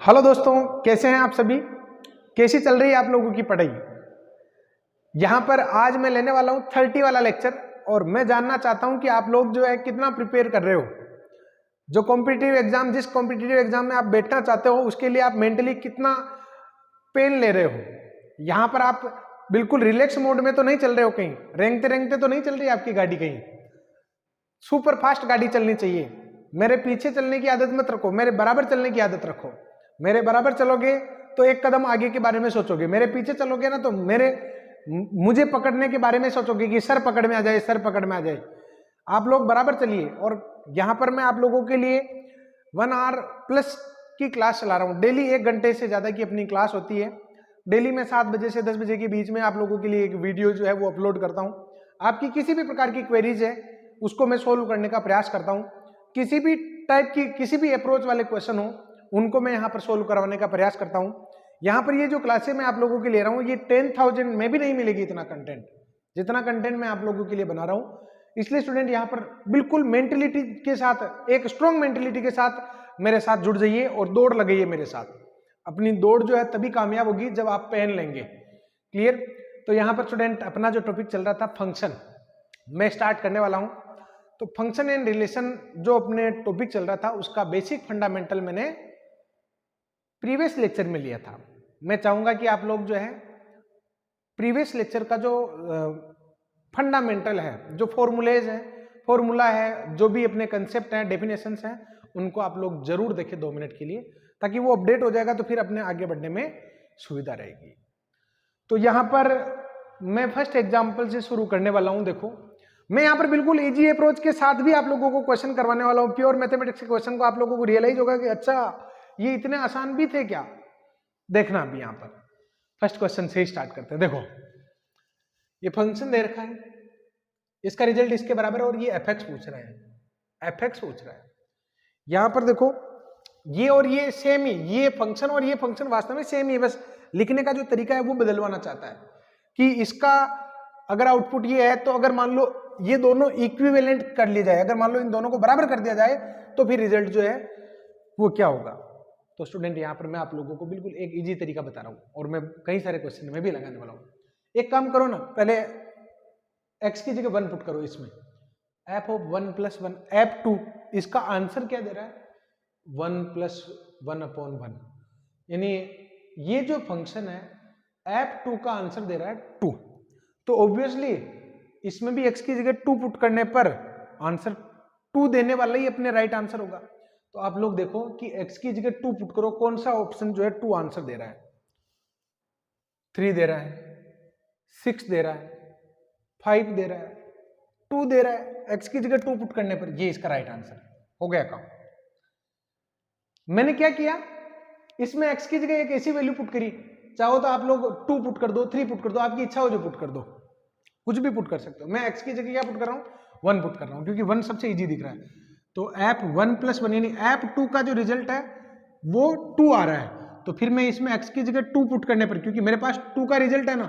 Hello दोस्तों, कैसे हैं आप सभी। कैसी चल रही है आप लोगों की पढ़ाई। यहाँ पर आज मैं लेने वाला हूँ 30 वाला लेक्चर और मैं जानना चाहता हूँ कि आप लोग जो है कितना प्रिपेयर कर रहे हो। जो कॉम्पिटिटिव एग्जाम, जिस कॉम्पिटिटिव एग्जाम में आप बैठना चाहते हो उसके लिए आप मेंटली कितना पेन ले रहे हो। यहाँ पर आप बिल्कुल रिलैक्स मोड में तो नहीं चल रहे हो, कहीं रेंगते रेंगते तो नहीं चल रही आपकी गाड़ी, कहीं सुपर फास्ट गाड़ी चलनी चाहिए। मेरे पीछे चलने की आदत मत रखो, मेरे बराबर चलने की आदत रखो। मेरे बराबर चलोगे तो एक कदम आगे के बारे में सोचोगे, मेरे पीछे चलोगे ना तो मुझे पकड़ने के बारे में सोचोगे कि सर पकड़ में आ जाए, सर पकड़ में आ जाए। आप लोग बराबर चलिए। और यहाँ पर मैं आप लोगों के लिए 1 आवर प्लस की क्लास चला रहा हूँ। डेली 1 घंटे से ज्यादा की अपनी क्लास होती है। डेली मैं 7 बजे से 10 बजे के बीच में आप लोगों के लिए एक वीडियो जो है वो अपलोड करता हूँ। आपकी किसी भी प्रकार की क्वेरीज है उसको मैं सोल्व करने का प्रयास करता हूँ। किसी भी टाइप की, किसी भी अप्रोच वाले क्वेश्चन हो उनको मैं यहाँ पर सोल्व करवाने का प्रयास करता हूँ। यहाँ पर ये जो क्लासें मैं आप लोगों के ले रहा हूँ ये 10,000 में भी नहीं मिलेगी इतना कंटेंट, जितना कंटेंट मैं आप लोगों के लिए बना रहा हूँ। इसलिए स्टूडेंट यहाँ पर बिल्कुल मेंटलिटी के साथ, एक स्ट्रॉन्ग मेंटलिटी के साथ मेरे साथ जुड़ जाइए और दौड़ लगाइए मेरे साथ। अपनी दौड़ जो है तभी कामयाब होगी जब आप पहन लेंगे। क्लियर। तो यहाँ पर स्टूडेंट अपना जो टॉपिक चल रहा था फंक्शन, मैं स्टार्ट करने वाला हूँ। तो फंक्शन एंड रिलेशन जो अपने टॉपिक चल रहा था उसका बेसिक फंडामेंटल मैंने प्रीवियस लेक्चर में लिया था। मैं चाहूंगा कि आप लोग जो है प्रीवियस लेक्चर का जो फंडामेंटल है, जो फॉर्मूला है, जो भी अपने कंसेप्ट हैं, डेफिनेशंस हैं, उनको आप लोग जरूर देखें 2 मिनट के लिए, ताकि वो अपडेट हो जाएगा तो फिर अपने आगे बढ़ने में सुविधा रहेगी। तो यहाँ पर मैं फर्स्ट एग्जाम्पल से शुरू करने वाला हूँ। देखो, मैं यहाँ पर बिल्कुल इजी अप्रोच के साथ भी आप लोगों को क्वेश्चन करवाने वाला हूँ। प्योर मैथमेटिक्स के क्वेश्चन को आप लोगों को रियलाइज होगा कि अच्छा ये इतने आसान भी थे क्या। देखना अभी यहाँ पर फर्स्ट क्वेश्चन से ही स्टार्ट करते हैं। देखो, ये फंक्शन दे रखा है, इसका रिजल्ट इसके बराबर है और ये एफ एक्स पूछ रहा है। यहां पर देखो ये और ये सेम ही, ये फंक्शन और ये फंक्शन वास्तव में सेम ही, बस लिखने का जो तरीका है वो बदलवाना चाहता है कि इसका अगर आउटपुट ये है तो अगर मान लो ये दोनों इक्विवेलेंट कर लिए जाए, अगर मान लो इन दोनों को बराबर कर दिया जाए तो फिर रिजल्ट जो है वो क्या होगा। तो स्टूडेंट यहाँ पर मैं आप लोगों को बिल्कुल एक इजी तरीका बता रहा हूँ और मैं कई सारे क्वेश्चन में भी लगाने वाला हूँ। एक काम करो ना, पहले x की जगह 1 पुट करो इसमें, एफ ऑफ 1 + 1 एफ 2, इसका आंसर क्या दे रहा है 1 + 1/1, यानी ये जो फंक्शन है एफ 2 का आंसर दे रहा है 2। तो ऑब्वियसली इसमें भी x की जगह 2 पुट करने पर आंसर 2 देने वाला ही अपने राइट आंसर होगा। तो आप लोग देखो कि x की जगह 2 पुट करो, कौन सा ऑप्शन जो है 2 आंसर दे रहा है, 3 दे रहा है, 6 दे रहा है, 5 दे रहा है, 2 दे रहा है। x की जगह 2 पुट करने पर ये इसका राइट आंसर हो गया काम। मैंने क्या किया, इसमें x की जगह एक ऐसी वैल्यू पुट करी, चाहो तो आप लोग 2 पुट कर दो, 3 पुट कर दो, आपकी इच्छा हो जो पुट कर दो, कुछ भी पुट कर सकते हो। मैं x की जगह क्या पुट कर रहा हूँ 1 पुट कर रहा हूँ क्योंकि 1 सबसे इजी दिख रहा है। तो एप 1 + 1 यानी एप 2 का जो रिजल्ट है वो 2 आ रहा है। तो फिर मैं इसमें x की जगह 2 पुट करने पर, क्योंकि मेरे पास 2 का रिजल्ट है ना,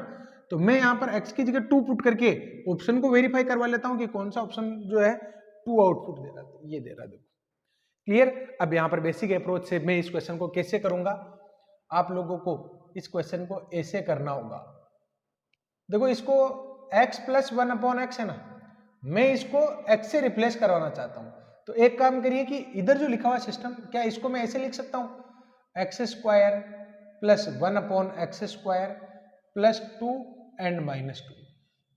तो मैं यहाँ पर x की जगह 2 पुट करके ऑप्शन को वेरीफाई करवा लेता हूँ कि कौन सा ऑप्शन जो है 2 आउटपुट दे रहा है, ये दे रहा है। देखो क्लियर। अब यहाँ पर बेसिक अप्रोच से मैं इस क्वेश्चन को कैसे करूंगा, आप लोगों को इस क्वेश्चन को ऐसे करना होगा। देखो इसको x + 1/x है ना, मैं इसको x से रिप्लेस करवाना चाहता हूं। तो एक काम करिए कि इधर जो लिखा हुआ सिस्टम, क्या इसको मैं ऐसे लिख सकता हूं x² + 1/x² + 2 and -2।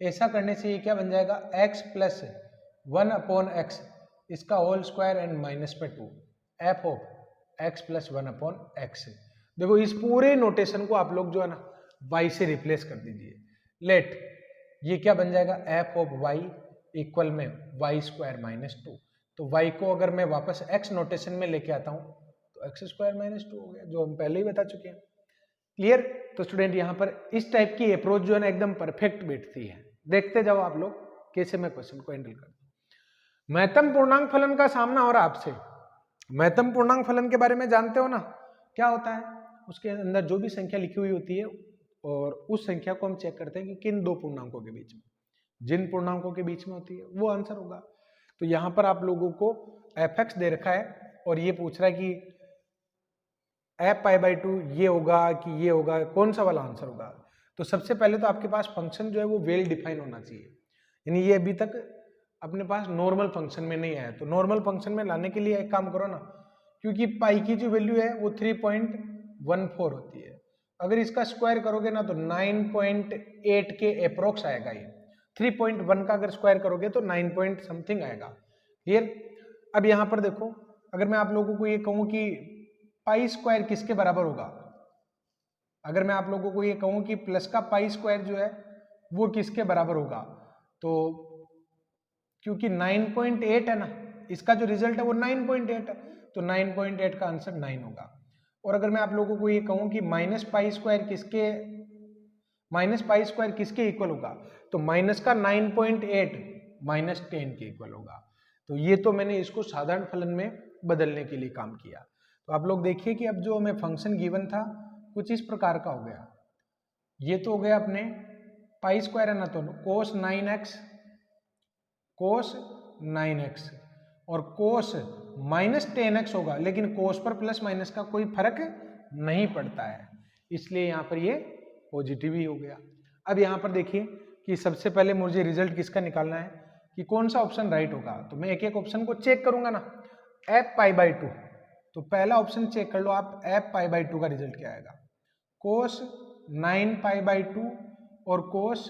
ऐसा करने से ये क्या बन जाएगा x + 1/x, इसका whole square and -2, f of x + 1/x। देखो इस पूरे नोटेशन को आप लोग जो है ना y से रिप्लेस कर दीजिए। लेट ये क्या बन जाएगा f ऑफ y इक्वल में y² - 2। तो y को अगर मैं वापस x नोटेशन में लेके आता हूं तो x² - 2 हो गया, जो हम पहले ही बता चुके हैं। क्लियर। तो स्टूडेंट यहाँ पर इस टाइप की अप्रोच जो है ना एकदम परफेक्ट बैठती है। देखते जाओ आप लोग कैसे मैं क्वेश्चन को हैंडल करता हूं। महत्तम पूर्णांक फलन का सामना हो रहा आपसे। महत्तम पूर्णांक फलन के बारे में जानते हो ना, क्या होता है, उसके अंदर जो भी संख्या लिखी हुई होती है और उस संख्या को हम चेक करते हैं कि किन 2 पूर्णांकों के बीच में, जिन पूर्णांकों के बीच में होती है वो आंसर होगा। तो यहां पर आप लोगों को f(x) दे रखा है और ये पूछ रहा है कि एफ पाई बाई टू ये होगा कि ये होगा, कौन सा वाला आंसर होगा? तो सबसे पहले तो आपके पास फंक्शन जो है वो वेल डिफाइन होना चाहिए, यानी ये अभी तक अपने पास नॉर्मल फंक्शन में नहीं आया। तो नॉर्मल फंक्शन में लाने के लिए एक काम करो ना, क्योंकि पाई की जो वैल्यू है वो 3.14 होती है, अगर इसका स्क्वायर करोगे ना तो 9.8 के अप्रोक्स आएगा। ये 3.1 का अगर स्क्वायर करोगे तो 9 पॉइंट समथिंग आएगा। क्लियर? अब यहां पर देखो, अगर मैं आप लोगों को ये कहूं कि पाई स्क्वायर किसके बराबर होगा, अगर मैं आप लोगों को ये कहूं कि प्लस का पाई स्क्वायर जो है वो किसके बराबर होगा, तो क्योंकि 9.8 है ना, इसका जो रिजल्ट है वो 9.8 है, तो 9.8 का आंसर 9 होगा। और अगर मैं आप लोगों को ये कहूं कि माइनस पाई स्क्वायर किसके इक्वल होगा, तो माइनस का 9.8 माइनस 10 के इक्वल होगा। तो ये तो मैंने इसको साधारण फलन में बदलने के लिए काम किया। तो आप लोग देखिए कि अब जो हमें फंक्शन गिवन था कुछ इस प्रकार का हो गया। ये तो हो गया अपने पाई स्क्वायर है ना, तो कोस 9x और कोस माइनस 10x होगा, लेकिन कोस पर प्लस माइनस का कोई फर्क नहीं पड़ता है, इसलिए यहाँ पर ये पॉजिटिव ही हो गया। अब यहाँ पर देखिए कि सबसे पहले मुझे रिजल्ट किसका निकालना है कि कौन सा ऑप्शन राइट होगा, तो मैं एक एक ऑप्शन को चेक करूंगा ना। एफ पाई बाई टू, तो पहला ऑप्शन चेक कर लो आप, एफ पाई बाई टू का रिजल्ट क्या आएगा, कोस 9 पाई बाई टू और कोस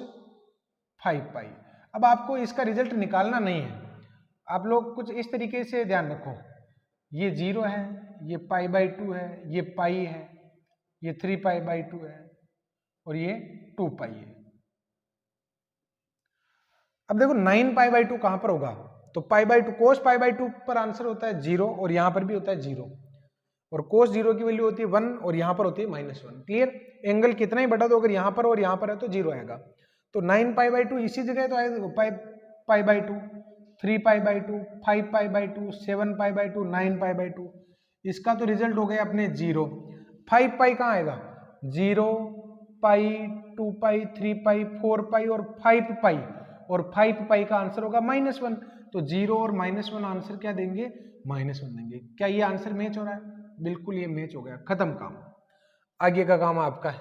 5 पाई। अब आपको इसका रिजल्ट निकालना नहीं है, आप लोग कुछ इस तरीके से ध्यान रखो, ये 0 है, ये पाई बाई टू है, ये पाई है, ये 3 पाई बाई टू है और ये 2 पाई है। अब देखो 9 पाई बाई टू कहां पर होगा, तो pi by two, cos pi by two पर आंसर होता है 0 और यहां पर भी होता है 0, और कोस 0 की वैल्यू होती है 1 और यहां पर होती है -1। क्लियर? एंगल कितना ही बटा दो, अगर यहां पर और यहां पर है तो 0 आएगा। तो 9 पाई बाई टू इसी जगह तो आएगा, pi by two, 3 pi by two, 5 pi by two, 7 pi by two, 9 pi by two, इसका तो रिजल्ट हो गया अपने 0। 5 पाई कहाँ आएगा, 0 पाई, 2 पाई, 3 पाई, 4 पाई और 5 पाई, और 5 पाई का आंसर होगा -1। तो 0 और -1 आंसर क्या देंगे, -1 देंगे। क्या ये आंसर मैच हो रहा है? बिल्कुल ये मैच हो गया, खत्म काम। आगे का काम आपका है,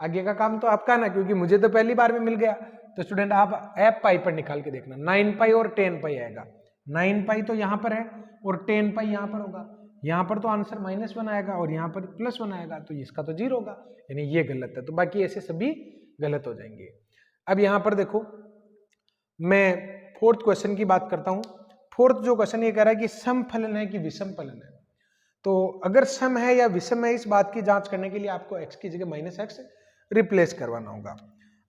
आगे का काम तो आपका ना, क्योंकि मुझे तो पहली बार में मिल गया। तो स्टूडेंट आप एफ पाई पर निकाल के देखना, 9 पाई और 10 पाई आएगा। 9 पाई तो यहाँ पर है और 10 पाई यहाँ पर होगा, यहाँ पर तो आंसर -1 आएगा और यहाँ पर +1 आएगा, तो इसका तो 0 होगा, यानी ये गलत है। तो बाकी ऐसे सभी गलत हो जाएंगे। अब यहाँ पर देखो, मैं फोर्थ क्वेश्चन की बात करता हूँ। फोर्थ जो क्वेश्चन ये कह रहा है कि सम फलन है कि विषम फलन है। तो अगर सम है या विषम है, इस बात की जांच करने के लिए आपको x की जगह -x रिप्लेस करवाना होगा।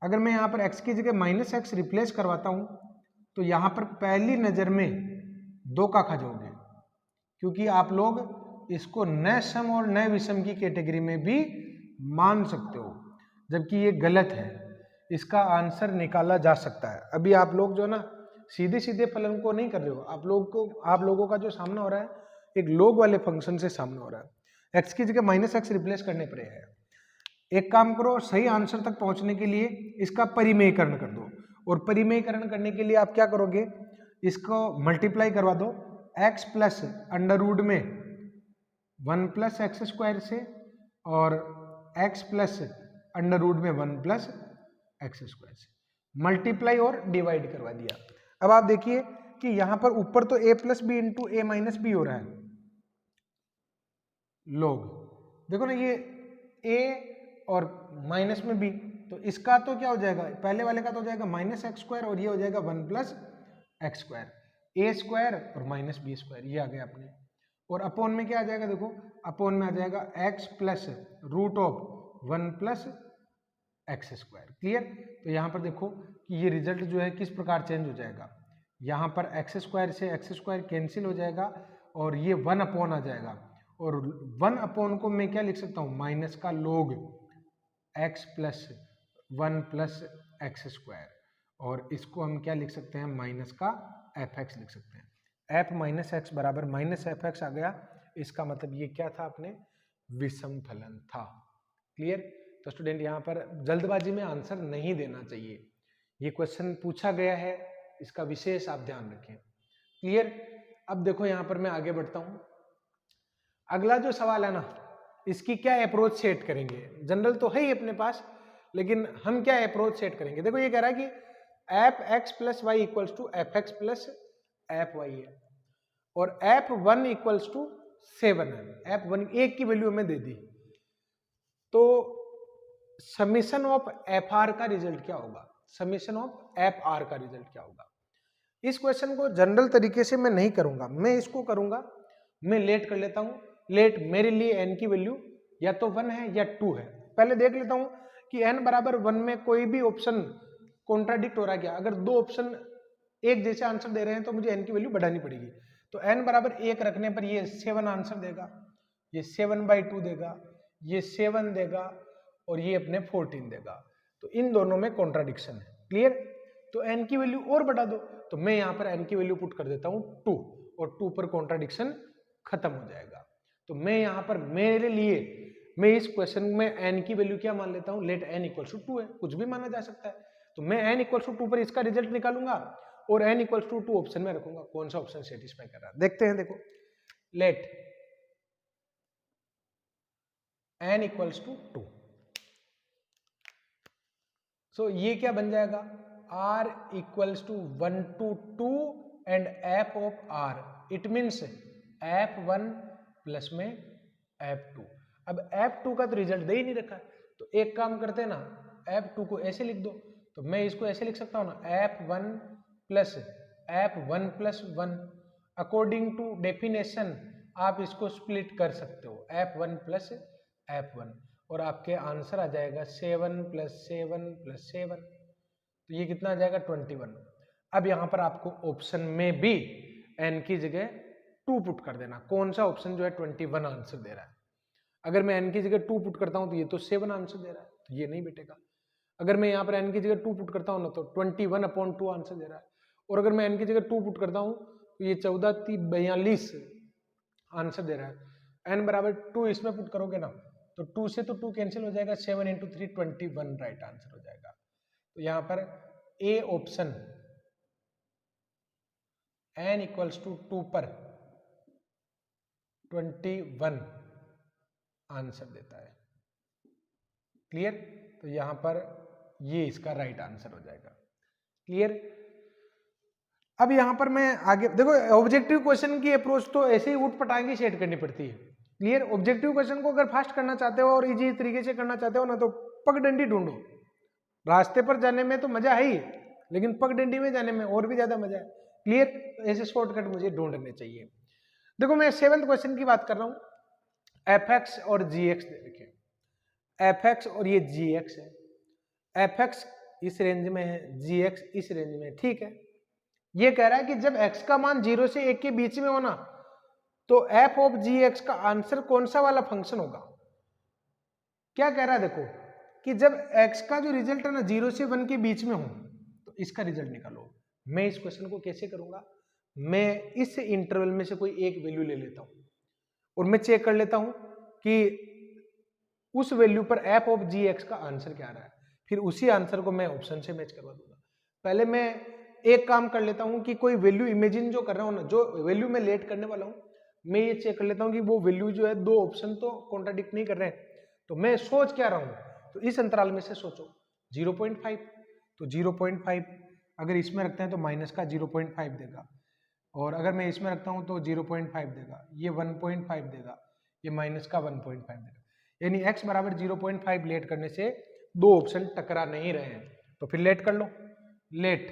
अगर मैं यहाँ पर x की जगह -x रिप्लेस करवाता हूँ, तो यहाँ पर पहली नजर में 2 का खा जाओगे, क्योंकि आप लोग इसको न सम और न विषम की कैटेगरी में भी मान सकते हो, जबकि ये गलत है। इसका आंसर निकाला जा सकता है। अभी आप लोग जो ना सीधे सीधे फलन को नहीं कर रहे हो, आप लोगों का जो सामना हो रहा है एक लॉग वाले फंक्शन से सामना हो रहा है। x की जगह -x रिप्लेस करने पर है। एक काम करो, सही आंसर तक पहुंचने के लिए इसका परिमेयकरण कर दो, और परिमेयकरण करने के लिए आप क्या करोगे, इसको मल्टीप्लाई करवा दो x प्लस अंडर रूट में 1 प्लस एक्स स्क्वायर से, और x प्लस अंडर रूट में 1 प्लस एक्स स्क्वायर से, मल्टीप्लाई और डिवाइड करवा दिया। अब आप देखिए कि यहां पर ऊपर तो a plus B into A minus B हो रहा है, लॉग, देखो ना ये a और माइनस में b, तो इसका तो क्या हो जाएगा, पहले वाले का तो हो जाएगा -x² और ये हो जाएगा 1 प्लस x², a² और -b², ये आ गया अपने। और अपोन में क्या आ जाएगा, देखो अपोन में आ जाएगा x plus root of 1 plus x²। Clear? तो यहाँ पर देखो कि ये रिजल्ट जो है किस प्रकार चेंज हो जाएगा, यहाँ पर x² से x² कैंसिल हो जाएगा और ये 1 अपॉन आ जाएगा, और 1 अपॉन को मैं क्या लिख सकता हूँ, माइनस का log x plus 1 plus x², और इसको हम क्या लिख सकते हैं, माइनस का fx लिख सकते हैं। f माइनस x बराबर -fx आ गया, इसका मतलब ये क्या था, अपने विषम फलन था। क्लियर? तो स्टूडेंट यहाँ पर जल्दबाजी में आंसर नहीं देना चाहिए, ये क्वेश्चन पूछा गया है, इसका विशेष आप ध्यान रखें। क्लियर? अब देखो यहाँ पर मैं आगे बढ़ता हूँ। अगला जो सवाल है ना, इसकी क्या अप्रोच सेट करेंगे। जनरल तो है ही अपने पास, लेकिन हम क्या अप्रोच सेट करेंगे। देखो ये कह रहा है कि f x plus y equals to f x plus f y है, और एफ वन इक्वल्स टू 7 है। एफ वन एक की वैल्यू हमें दे दी, तो समीशन ऑफ एफ आर का रिजल्ट क्या होगा, समीशन ऑफ एफ आर का रिजल्ट क्या होगा। इस क्वेश्चन को जनरल तरीके से मैं नहीं करूंगा, मैं इसको करूंगा, मैं लेट कर लेता हूं। लेट मेरे लिए n की वैल्यू या तो 1 है या 2 है। पहले देख लेता हूं कि n बराबर 1 में कोई भी ऑप्शन कॉन्ट्राडिक्ट हो रहा है क्या। अगर दो ऑप्शन एक जैसे आंसर दे रहे हैं तो मुझे n की वैल्यू बढ़ानी पड़ेगी। तो n बराबर 1 रखने पर ये 7 आंसर देगा, ये 7/2 देगा, ये 7 देगा, और ये अपने 14 देगा। तो इन दोनों में कॉन्ट्राडिक्शन है। क्लियर। तो n की वैल्यू और बढ़ा दो, तो मैं यहाँ पर n की वैल्यू पुट कर देता हूँ 2, और 2 पर कॉन्ट्राडिक्शन खत्म हो जाएगा। तो मैं यहाँ पर मेरे लिए मैं इस क्वेश्चन में n की वैल्यू क्या मान लेता हूँ, लेट n इक्वल्स टू 2 है, कुछ भी माना जा सकता है। तो मैं n इक्वल्स टू 2 पर इसका रिजल्ट निकालूंगा और n इक्वल्स टू 2 ऑप्शन में रखूंगा, कौन सा ऑप्शन सेटिस्फाई कर रहा है देखते हैं। देखो let n equals to 2, so ये क्या बन जाएगा, r equals to 1 to 2 and f of r, it means f1 plus में f2। अब f2 का तो रिजल्ट दे ही नहीं रखा, तो एक काम करते हैं ना, f2 को ऐसे लिख दो, तो मैं इसको ऐसे लिख सकता हूँ ना, f1 plus f1 plus 1। According to definition आप इसको स्प्लिट कर सकते हो, f1 प्लस f1, और आपके आंसर आ जाएगा 7 + 7 + 7। तो ये कितना आ जाएगा 21। अब यहाँ पर आपको ऑप्शन में भी n की जगह 2 पुट कर देना। कौन सा ऑप्शन जो है 21 आंसर दे रहा है। अगर मैं n की जगह 2 पुट करता हूँ तो ये तो 7 आंसर दे रहा है, तो ये नहीं बेटेगा। अगर मैं यहाँ पर n की जगह 2 पुट करता हूँ ना, तो 21/2 आंसर दे रहा है। और अगर मैं n की जगह 2 पुट करता हूँ तो ये 14×3 = 42 आंसर दे रहा है। n बराबर 2 इसमें पुट करोगे ना, तो 2 से तो 2 कैंसिल हो जाएगा, 7 × 3 21 राइट आंसर हो जाएगा। तो यहाँ पर A option n equals to 2 पर 21 आंसर देता है। क्लियर। तो यहाँ पर ये इसका राइट आंसर हो जाएगा। क्लियर। अब यहाँ पर मैं आगे देखो, ऑब्जेक्टिव क्वेश्चन की अप्रोच तो ऐसे ही उठ पटांगी सेट करनी पड़ती है। क्लियर। ऑब्जेक्टिव क्वेश्चन को अगर फास्ट करना चाहते हो और इजी तरीके से करना चाहते हो ना, तो पगडंडी ढूंढो। रास्ते पर जाने में तो मजा है ही, लेकिन पगडंडी में जाने में और भी ज्यादा मजा है। क्लियर। ऐसे शॉर्टकट मुझे ढूंढने चाहिए। देखो मैं 7th क्वेश्चन की बात कर रहा हूं। fx और gx दे रखे, fx और ये gx है। fx इस रेंज में है, gx इस रेंज में है। ठीक है। ये कह रहा है कि जब x का मान 0 से 1 के बीच में हो ना, तो f ऑफ gx का आंसर कौन सा वाला फंक्शन होगा। क्या कह रहा है देखो, कि जब x का जो रिजल्ट है ना 0 से 1 के बीच में हो, तो इसका रिजल्ट निकालो। मैं इस क्वेश्चन को कैसे करूंगा, मैं इस इंटरवल में से कोई एक वैल्यू ले लेता हूं और मैं चेक कर लेता हूं कि उस वैल्यू पर f ऑफ gx का आंसर क्या आ रहा है, फिर उसी आंसर को मैं ऑप्शन से मैच करवा दूंगा। पहले मैं एक काम कर लेता हूं कि कोई वैल्यू इमेजिन जो कर रहा हूं ना, जो वैल्यू मैं लेट करने वाला हूं, मैं ये चेक कर लेता हूं कि वो वैल्यू जो है दो ऑप्शन तो कॉन्ट्राडिक्ट नहीं कर रहे हैं। तो मैं सोच क्या रहा हूं, तो इस अंतराल में से सोचो 0.5, तो 0.5 अगर इसमें रखते हैं तो माइनस का 0.5 देगा, और अगर मैं इसमें रखता हूं तो 0.5 देगा, ये 1.5 देगा, ये माइनस का 1.5 देगा। यानी x बराबर 0.5 लेट करने से दो ऑप्शन टकरा नहीं रहे हैं। तो फिर लेट कर लो, let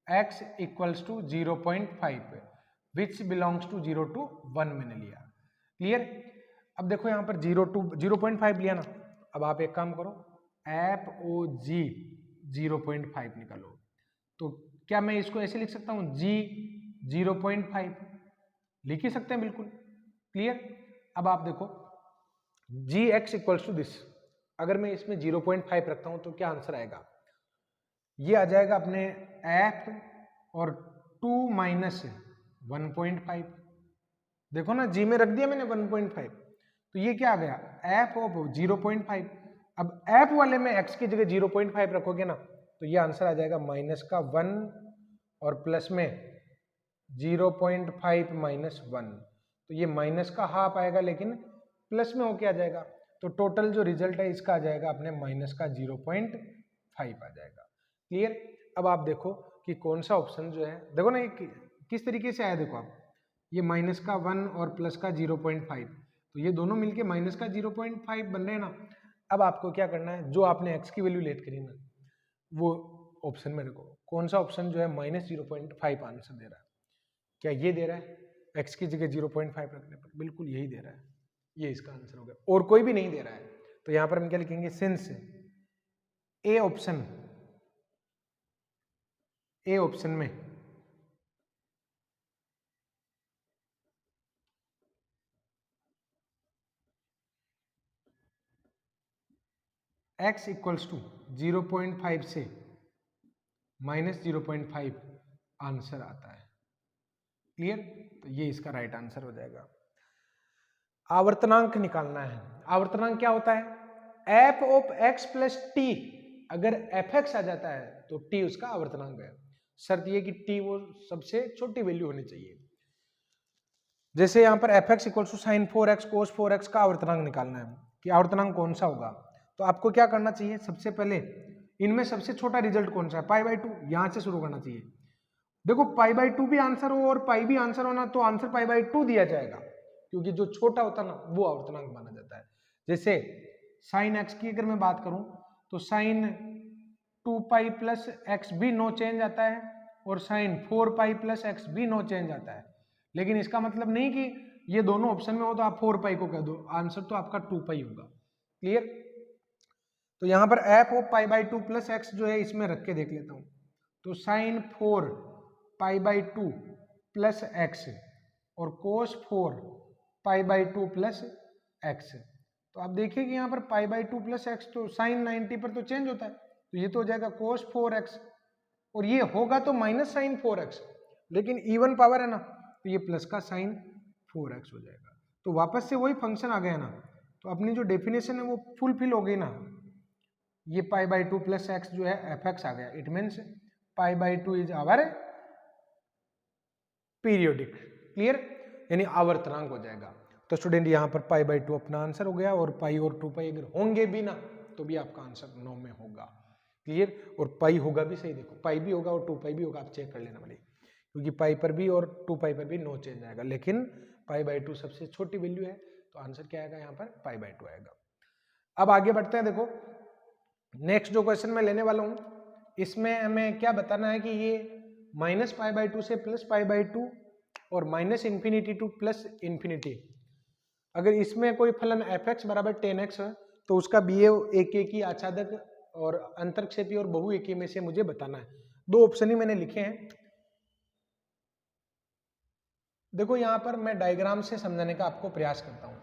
x equals to 0.5 which belongs to 0 to 1 मैंने लिया। क्लियर। अब देखो यहाँ पर 0.5 लिया ना, अब आप एक काम करो, FOG 0.5 निकालो। तो क्या मैं इसको ऐसे लिख सकता हूँ, g 0.5 लिख ही सकते हैं बिल्कुल। क्लियर। अब आप देखो gx इक्वल्स टू दिस, अगर मैं इसमें 0.5 रखता हूं तो क्या आंसर आएगा, ये आ जाएगा अपने f और 2 माइनस 1.5। देखो ना, g में रख दिया मैंने 1.5, तो ये क्या आ गया f ऑफ 0.5। अब f वाले में x की जगह 0.5 रखोगे ना, तो ये आंसर आ जाएगा माइनस का 1 और प्लस में 0.5 - 1, तो ये माइनस का हाफ आएगा, लेकिन प्लस में होके आ जाएगा, तो टोटल जो रिजल्ट है इसका आ जाएगा अपने माइनस का 0.5 आ जाएगा। क्लियर। अब आप देखो कि कौन सा ऑप्शन जो है, देखो ना ये किस तरीके से आया, देखो आप ये माइनस का 1 और प्लस का 0.5, तो ये दोनों मिलके माइनस का 0.5 बन रहे हैं ना। अब आपको क्या करना है, जो आपने x की वैल्यू लेट करी ना वो ऑप्शन में रखो। कौन सा ऑप्शन जो है -0.5 आंसर दे रहा है, क्या ये दे रहा है? x की जगह 0.5 रखने पर बिल्कुल यही दे रहा है, ये इसका आंसर हो गया, और कोई भी नहीं दे रहा है। तो यहां पर हम क्या लिखेंगे, सिंस ए ऑप्शन में x इक्वल्स टू 0.5 से -0.5 आंसर आता है। क्लियर। तो ये इसका राइट आंसर हो जाएगा। आवर्तनांक निकालना है। आवर्तनांक क्या होता है, F of x plus T, अगर एफ एक्स आ जाता है तो टी उसका आवर्तनांक है। शर्त ये कि टी वो सबसे छोटी वैल्यू होनी चाहिए। जैसे यहां पर f x equal to sine 4x cos 4x का आवर्तनांक निकालना है कि आवर्तनांक कौन सा होगा, तो आपको क्या करना चाहिए, सबसे पहले इनमें सबसे छोटा रिजल्ट कौन सा है, π/2, यहां से शुरू करना चाहिए। देखो π/2 भी आंसर हो और पाई भी आंसर होना तो आंसर π/2 दिया जाएगा, क्योंकि जो छोटा होता है ना वो आवर्तनांक माना जाता है। जैसे साइन एक्स की अगर मैं बात करूं तो साइन 2π प्लस एक्स भी नो चेंज आता है और साइन 4π प्लस एक्स भी नो चेंज आता है। लेकिन इसका मतलब नहीं कि ये दोनों ऑप्शन में हो तो आप 4π को कह दो, आंसर तो आपका 2π होगा। क्लियर। तो यहां पर एफ ऑफ π/2 प्लस एक्स जो है इसमें रख के देख लेता हूं, तो साइन 4π/2 प्लस एक्स और कोस 4π/2 प्लस एक्स, तो आप देखिए कि यहाँ पर π/2 प्लस एक्स तो साइन 90 पर तो चेंज होता है, तो ये तो हो जाएगा कोस 4x, और ये होगा तो माइनस साइन 4x, लेकिन इवन पावर है ना तो ये प्लस का साइन 4x हो जाएगा। तो वापस से वही फंक्शन आ गया ना, तो अपनी जो डेफिनेशन है वो फुलफिल हो गई ना। ये π/2 प्लस एक्स जो है fx आ गया, it means π/2 is our periodic. Clear, यानी आवर्तनांक हो जाएगा। तो स्टूडेंट यहाँ पर π/2 अपना आंसर हो गया, और पाई और 2π अगर होंगे भी ना तो भी आपका आंसर 9 में होगा। क्लियर, और पाई होगा भी, सही देखो पाई भी होगा और 2π भी होगा, आप चेक कर लेना भाई, क्योंकि पाई पर भी और 2π पर भी नो चेंज आएगा, लेकिन π/2 सबसे छोटी वैल्यू है तो आंसर क्या आएगा यहाँ पर π/2 आएगा। अब आगे बढ़ते हैं। देखो नेक्स्ट जो क्वेश्चन मैं लेने वाला हूँ इसमें हमें क्या बताना है कि ये -π/2 से +π/2 और -∞ टू +∞, अगर इसमें कोई फलन fx बराबर 10x है तो उसका बिहेव एकेकी, आच्छादक और अंतरक्षेपी और बहुएकी में से मुझे बताना है। दो ऑप्शन ही मैंने लिखे हैं। देखो यहां पर मैं डायग्राम से समझाने का आपको प्रयास करता हूं।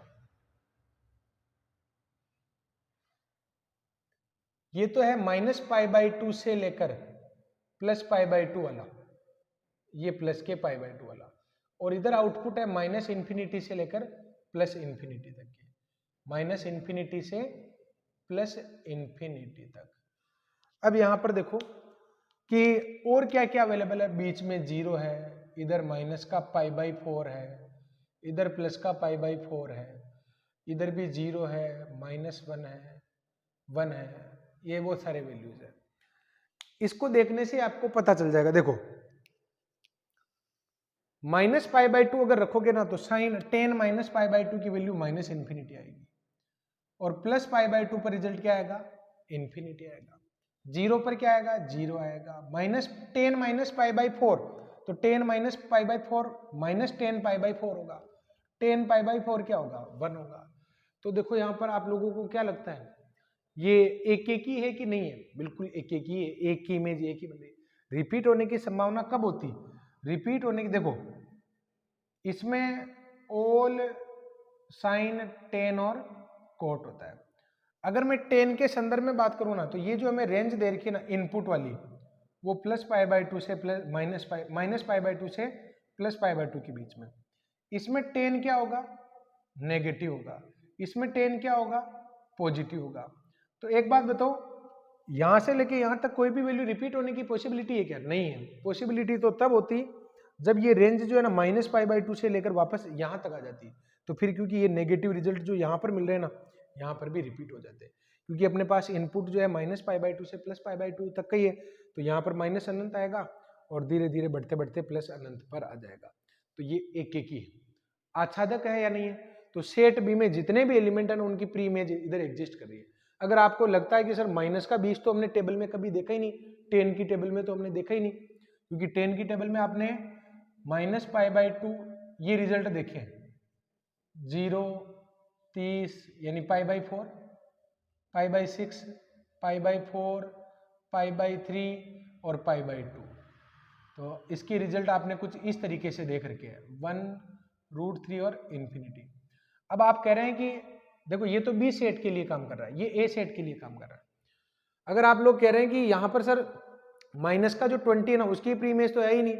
ये तो है -π/2 से लेकर +π/2 वाला, ये प्लस के π/2 वाला, और इधर आउटपुट है -∞ से लेकर +∞ तक के, -∞ से +∞ तक। अब यहां पर देखो कि और क्या क्या अवेलेबल है, बीच में 0 है, इधर माइनस का π/4 है, इधर प्लस का π/4 है, इधर भी 0 है, -1 है, 1 है, ये वो सारे वैल्यूज है। इसको देखने से आपको पता चल जाएगा। देखो -π/2 अगर रखोगे ना तो साइन 10 -π/2 की वैल्यू -∞ आएगी, और +π/2 पर रिजल्ट क्या आएगा, ∞ आएगा। 0 पर क्या आएगा, 0 आएगा। -10 -π/4 तो 10 -π/4 -10π/4 होगा, 10π/4 क्या होगा, 1 होगा। तो देखो यहाँ पर आप लोगों को क्या लगता है, ये एकेकी है कि नहीं है? बिल्कुल एकेकी है, एक की इमेज एक ही बने। रिपीट होने की संभावना कब होती, रिपीट होने की, देखो इसमें ऑल साइन 10 और कोट होता है। अगर मैं 10 के संदर्भ में बात करूं ना तो ये जो हमें रेंज दे रखी है ना इनपुट वाली, वो +π/2 से -π/2 से +π/2 के बीच में। इसमें 10 क्या होगा, नेगेटिव होगा, इसमें 10 क्या होगा, पॉजिटिव होगा। तो एक बात बताओ, यहां से लेके यहां तक कोई भी वैल्यू रिपीट होने की पॉसिबिलिटी है क्या? नहीं है। पॉसिबिलिटी तो तब होती जब ये रेंज जो है ना -π/2 से लेकर वापस यहां तक आ जाती, तो फिर क्योंकि ये नेगेटिव रिजल्ट जो यहाँ पर मिल रहे हैं ना, यहाँ पर भी रिपीट हो जाते हैं, क्योंकि अपने पास इनपुट जो है -π/2 से +π/2 तक का ही है, तो यहाँ पर माइनस अनंत आएगा और धीरे धीरे बढ़ते बढ़ते प्लस अनंत पर आ जाएगा। तो ये एक एक ही है। आच्छादक है या नहीं है? तो सेट बी में जितने भी एलिमेंट है उनकी प्री इमेज इधर एग्जिस्ट कर रही है। अगर आपको लगता है कि सर माइनस का 20 तो हमने टेबल में कभी देखा ही नहीं, 10 की टेबल में तो हमने देखा ही नहीं, क्योंकि 10 की टेबल में आपने -π/2 ये रिजल्ट देखे, 0, 30 यानी π/4, π/6, π/4, π/3 और π/2। तो इसकी रिजल्ट आपने कुछ इस तरीके से देख रखे हैं, 1√3 और इन्फिनिटी। अब आप कह रहे हैं कि देखो ये तो बी सेट के लिए काम कर रहा है, ये ए सेट के लिए काम कर रहा है। अगर आप लोग कह रहे हैं कि यहाँ पर सर माइनस का जो 20 है ना उसकी प्री इमेज तो है ही नहीं,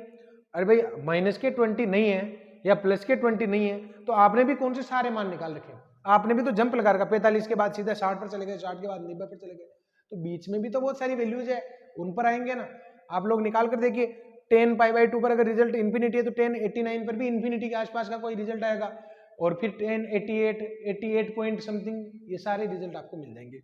अरे भाई माइनस के 20 नहीं है या प्लस के 20 नहीं है, तो आपने भी कौन से सारे मान निकाल रखे? आपने भी तो जंप लगा रखा, 45 के बाद सीधा 60 पर चले गए, 60 के बाद 90 पर चले गए, तो बीच में भी तो बहुत सारी वैल्यूज है, उन पर आएंगे ना। आप लोग निकाल कर देखिए, 10 π/2 पर अगर रिजल्ट इन्फिनिटी है तो 10 89 पर भी इन्फिनिटी के आसपास का कोई रिजल्ट आएगा, और फिर 10 88 88 पॉइंट समथिंग, ये सारे रिजल्ट आपको मिल जाएंगे।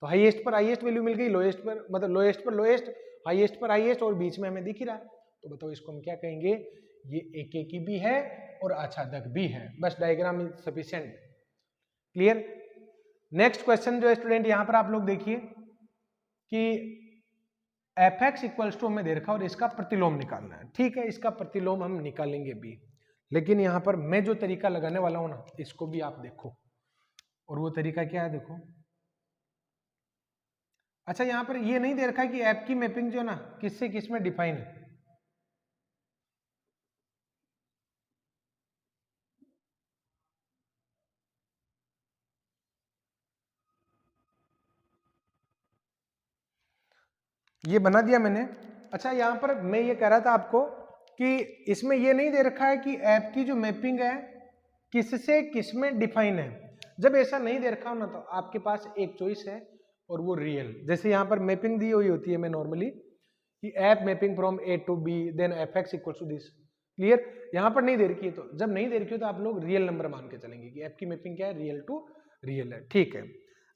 तो हाईएस्ट पर हाईएस्ट वैल्यू मिल गई, लोएस्ट पर मतलब लोएस्ट पर लोएस्ट, हाईएस्ट पर हाईएस्ट, और बीच में हमें दिख ही रहा है। तो बताओ इसको हम क्या कहेंगे? ये एक एक ही भी है और आच्छादक भी है, बस diagram is sufficient. Clear? Next question जो है स्टूडेंट यहाँ पर आप लोग देखिए कि fx इक्वल्स टू हमें दे रखा और इसका प्रतिलोम निकालना है। ठीक है, इसका प्रतिलोम हम निकालेंगे भी, लेकिन यहाँ पर मैं जो तरीका लगाने वाला हूं ना इसको भी आप देखो, और वो तरीका क्या है देखो। अच्छा, यहाँ पर ये नहीं दे रखा है कि ऐप की मैपिंग जो है ना किससे किस में डिफाइन है। ये बना दिया मैंने। अच्छा, यहाँ पर मैं ये कह रहा था आपको कि इसमें ये नहीं दे रखा है कि ऐप की जो मैपिंग है किससे किस में डिफाइन है। जब ऐसा नहीं दे रखा हो ना तो आपके पास एक चॉइस है और वो रियल। जैसे यहाँ पर मैपिंग दी हुई होती है मैं नॉर्मली कि f mapping from A to B then fx equals to this. Clear? यहाँ पर नहीं दे रखी है, तो जब नहीं दे रखी हो तो आप लोग रियल नंबर मान के चलेंगे कि ऐप की मैपिंग क्या है, रियल टू रियल है। ठीक है,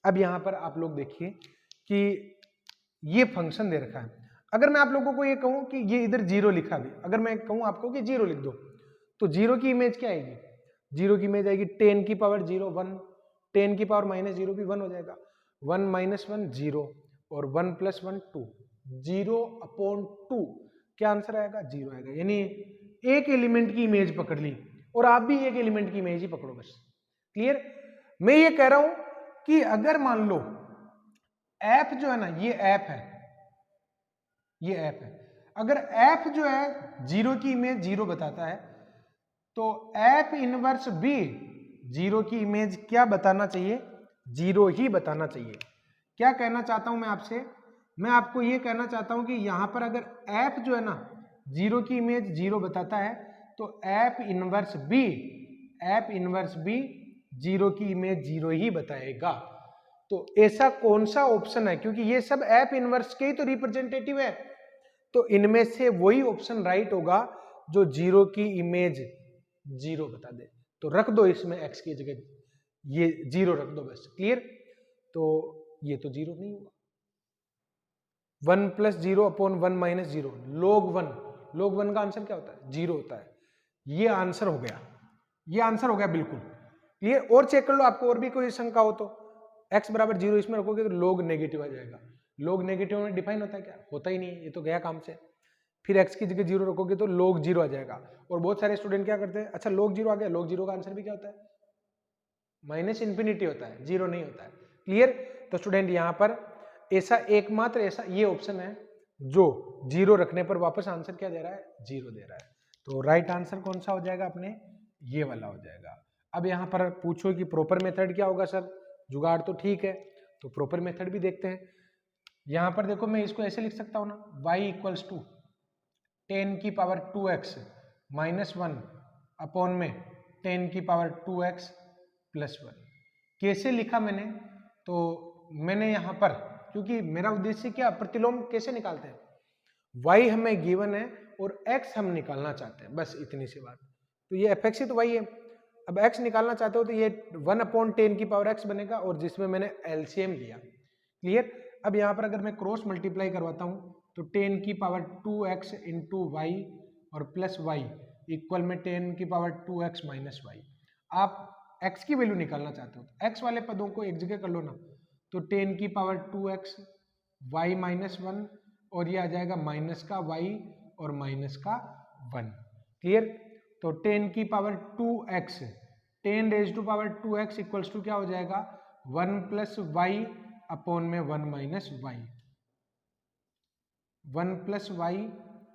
अब यहाँ पर आप लोग देखिए कि ये फंक्शन दे रखा है। अगर मैं आप लोगों को ये कहूं कि ये इधर 0 लिखा भी, अगर मैं कहूं आपको कि 0 लिख दो, तो 0 की इमेज क्या आएगी? 0 की इमेज आएगी 10 की पावर 0 1, 10 की पावर -0 भी 1 हो जाएगा, 1 - 1 0 और 1 + 1 2, 0/2 क्या आंसर आएगा? 0 आएगा। यानी एक एलिमेंट की इमेज पकड़ ली, और आप भी एक एलिमेंट की इमेज ही पकड़ो बस। क्लियर? मैं ये कह रहा हूं कि अगर मान लो ऐप जो है ना, ये ऐप है, ये ऐप है, अगर ऐप जो है 0 की इमेज 0 बताता है तो ऐप इनवर्स भी 0 की इमेज क्या बताना चाहिए? 0 ही बताना चाहिए। क्या कहना चाहता हूं मैं आपसे? मैं आपको ये कहना चाहता हूं कि यहां पर अगर ऐप जो है ना 0 की इमेज 0 बताता है तो ऐप इनवर्स भी 0 की इमेज 0 ही बताएगा। तो ऐसा कौन सा ऑप्शन है? क्योंकि ये सब ऐप इनवर्स के ही तो रिप्रेजेंटेटिव है, तो इनमें से वही ऑप्शन राइट होगा जो 0 की इमेज 0 बता दे। तो रख दो इसमें x की जगह ये 0 रख दो बस। क्लियर? तो ये तो 0 नहीं होगा, 1 + 0/1 - 0 log 1 का आंसर क्या होता है? 0 होता है। ये आंसर हो गया, ये आंसर हो गया बिल्कुल। क्लियर? और चेक कर लो, आपको और भी कोई शंका हो तो। x = 0 इसमें रखोगे तो log नेगेटिव आ जाएगा। log नेगेटिव में डिफाइन होता है क्या? होता ही नहीं, ये तो गया काम से। फिर x की जगह 0 रखोगे तो log 0 आ जाएगा। और बहुत सारे स्टूडेंट क्या करते हैं, अच्छा log 0 आ गया, log 0 का आंसर भी क्या होता है? -∞ होता है, 0 नहीं होता है। क्लियर? तो स्टूडेंट यहाँ पर ऐसा एकमात्र ऐसा ये ऑप्शन है जो 0 रखने पर वापस आंसर क्या दे रहा है? 0 दे रहा है। तो राइट आंसर कौन सा हो जाएगा अपने? ये वाला हो जाएगा। अब यहाँ पर पूछो कि प्रॉपर मेथड क्या होगा सर? जुगाड़ तो ठीक है, तो प्रॉपर मेथड भी देखते हैं। यहां पर देखो, मैं इसको ऐसे लिख सकता हूं ना, y = 10 की पावर 2x - 1 अपॉन में 10 की पावर 2x + 1। कैसे लिखा मैंने? तो मैंने यहां पर, क्योंकि मेरा उद्देश्य क्या, प्रतिलोम कैसे निकालते हैं, y हमें गिवन है और x हम निकालना चाहते हैं, बस इतनी सी बात। तो ये fx ही तो y है, अब x निकालना चाहते हो तो ये 1/10 की पावर x बनेगा, और जिसमें मैंने एलसीएम लिया। क्लियर। अब यहाँ पर अगर मैं क्रॉस मल्टीप्लाई करवाता हूँ तो 10 की पावर 2x इंटू वाई और प्लस वाई इक्वल में 10 की पावर 2x माइनस वाई। आप x की वैल्यू निकालना चाहते हो तो x वाले पदों को एक जगह कर लो ना, तो 10 की पावर 2x y माइनस 1 और ये आ जाएगा माइनस का y और माइनस का 1। क्लियर। तो 10 की power 2x 10 raise to power 2x equals to क्या हो जाएगा 1 प्लस वाई अपॉन में 1 minus y, 1 plus y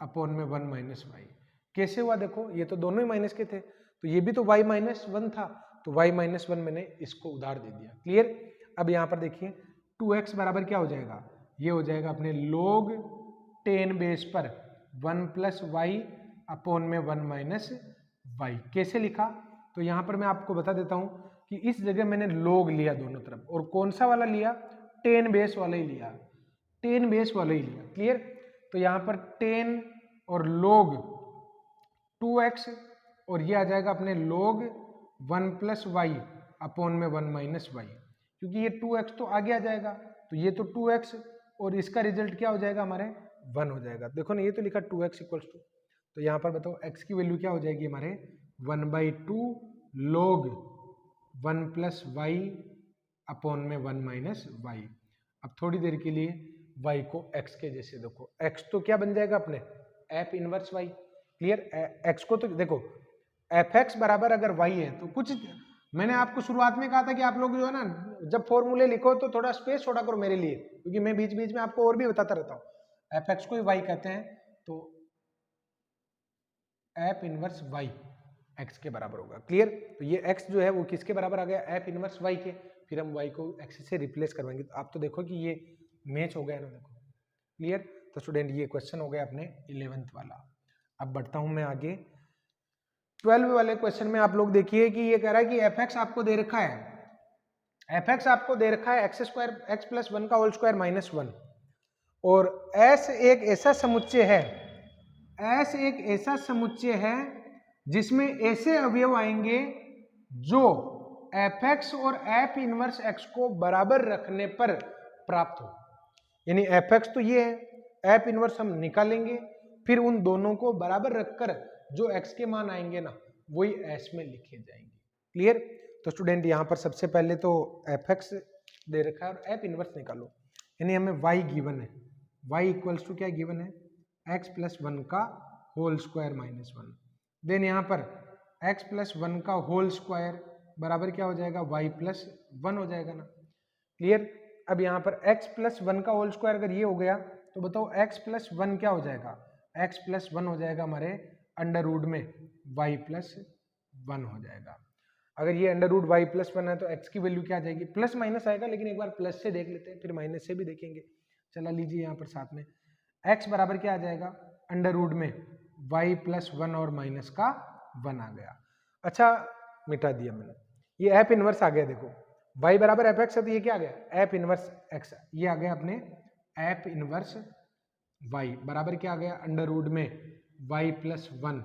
upon में 1 माइनस वाई। कैसे हुआ देखो, ये तो दोनों ही माइनस के थे तो ये भी तो y माइनस 1 था, तो y माइनस 1 मैंने इसको उधार दे दिया। क्लियर। अब यहाँ पर देखिए 2x बराबर क्या हो जाएगा, ये हो जाएगा अपने log 10 बेस पर 1 प्लस वाई अपॉन में 1 माइनस वाई। कैसे लिखा, तो यहाँ पर मैं आपको बता देता हूँ कि इस जगह मैंने log लिया दोनों तरफ, और कौन सा वाला लिया, 10 बेस वाला ही लिया, 10 बेस वाला ही लिया। क्लियर। तो यहाँ पर 10 और log 2x और ये आ जाएगा अपने log 1 प्लस वाई अपॉन में 1 माइनस वाई, क्योंकि ये 2x तो आगे आ जाएगा तो ये तो 2x और इसका रिजल्ट क्या हो जाएगा हमारे 1 हो जाएगा। देखो ना, ये तो लिखा 2x इक्वल्स टू, तो यहाँ पर बताओ x की वैल्यू क्या हो जाएगी हमारे 1/2 log 1 प्लस वाई अपॉन में 1 माइनस वाई। अब थोड़ी देर के लिए y को x के जैसे देखो, x तो क्या बन जाएगा अपने f inverse y। Clear. x को तो देखो fx बराबर अगर y है तो कुछ, मैंने आपको शुरुआत में कहा था कि आप लोग जो है ना जब फॉर्मूले लिखो तो थोड़ा स्पेस छोड़ा करो मेरे लिए, क्योंकि मैं बीच बीच में आपको और भी बताता रहता हूँ। fx को ही y कहते हैं तो f इनवर्स y x के बराबर होगा। क्लियर। तो ये x जो है वो किसके बराबर आ गया, f इनवर्स y के, फिर हम y को x से रिप्लेस करवाएंगे। तो आप तो देखो कि ये मैच हो गया ना, देखो। क्लियर। तो स्टूडेंट ये क्वेश्चन हो गया अपने 11th वाला। अब बढ़ता हूं मैं आगे 12 वाले क्वेश्चन में। आप लोग देखिए कि ये कह रहा है कि fx आपको दे रखा है, fx आपको दे रखा है x स्क्वायर x प्लस 1 का होल स्क्वायर माइनस 1, और s एक ऐसा समुच्चय है, s एक ऐसा समुच्चय है जिसमें ऐसे अवयव आएंगे जो fx और f इनवर्स x को बराबर रखने पर प्राप्त हो। यानी fx तो ये है, f इनवर्स हम निकालेंगे, फिर उन दोनों को बराबर रखकर जो x के मान आएंगे ना वही s में लिखे जाएंगे। क्लियर। तो स्टूडेंट यहाँ पर सबसे पहले तो fx दे रखा है और f इनवर्स निकालो, यानी हमें y गिवन है, y इक्वल्स टू क्या गिवन है, x प्लस 1 का होल स्क्वायर माइनस 1। देन यहाँ पर x प्लस 1 का होल स्क्वायर बराबर क्या हो जाएगा, y प्लस 1 हो जाएगा ना। क्लियर। अब यहाँ पर x प्लस 1 का होल स्क्वायर अगर ये हो गया तो बताओ x प्लस 1 क्या हो जाएगा, x प्लस 1 हो जाएगा हमारे अंडर रूट में y प्लस 1 हो जाएगा। अगर ये अंडर रूट y प्लस 1 है तो x की वैल्यू क्या आ जाएगी, प्लस माइनस आएगा, लेकिन एक बार प्लस से देख लेते हैं फिर माइनस से भी देखेंगे। चला लीजिए यहाँ पर साथ में x बराबर क्या आ जाएगा, अंडर रूट में y प्लस 1 और माइनस का 1 आ गया। अच्छा मिटा दिया मैंने, ये f इनवर्स आ गया। देखो y बराबर एफ एक्स है तो ये क्या आ गया, f इनवर्स x, ये आ गया अपने f इनवर्स y बराबर क्या आ गया, अंडर रूट में y प्लस 1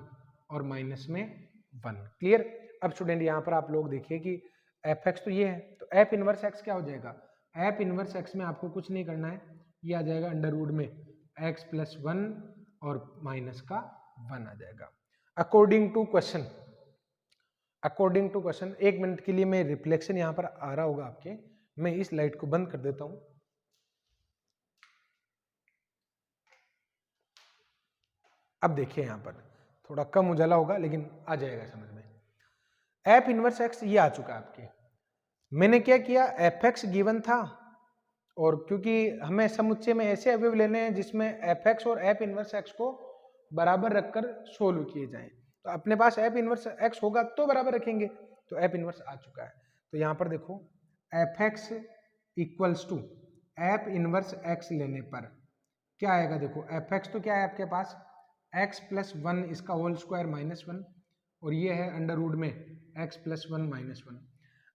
और माइनस में 1। क्लियर। अब स्टूडेंट यहाँ पर आप लोग देखिए कि एफ एक्स तो ये है, तो f इनवर्स x क्या हो जाएगा, f इनवर्स x में आपको कुछ नहीं करना है, ये आ जाएगा अंडर रूट में x प्लस 1 और माइनस का 1 आ जाएगा। According to question, according to question, एक मिनट के लिए मैं रिफ्लेक्शन यहाँ पर आ रहा होगा आपके, मैं इस लाइट को बंद कर देता हूँ। अब देखिए यहाँ पर थोड़ा कम उजाला होगा लेकिन आ जाएगा समझ में। एफ इनवर्स एक्स ये आ चुका है आपके, मैंने क्या किया, एफ एक्स गिवन था और क्योंकि हमें समुच्चय में ऐसे अवयव लेने हैं जिसमें एफ एक्स और एफ इनवर्स एक्स को बराबर रखकर सोल्व किए जाएं, तो अपने पास एफ इनवर्स एक्स होगा तो बराबर रखेंगे, तो एफ इनवर्स आ चुका है। तो यहाँ पर देखो f x equals to f inverse x लेने पर क्या आएगा, देखो एफ एक्स तो क्या है आपके पास x प्लस 1 इसका होल स्क्वायर माइनस 1 और ये है अंडर रूट में x प्लस 1 माइनस 1।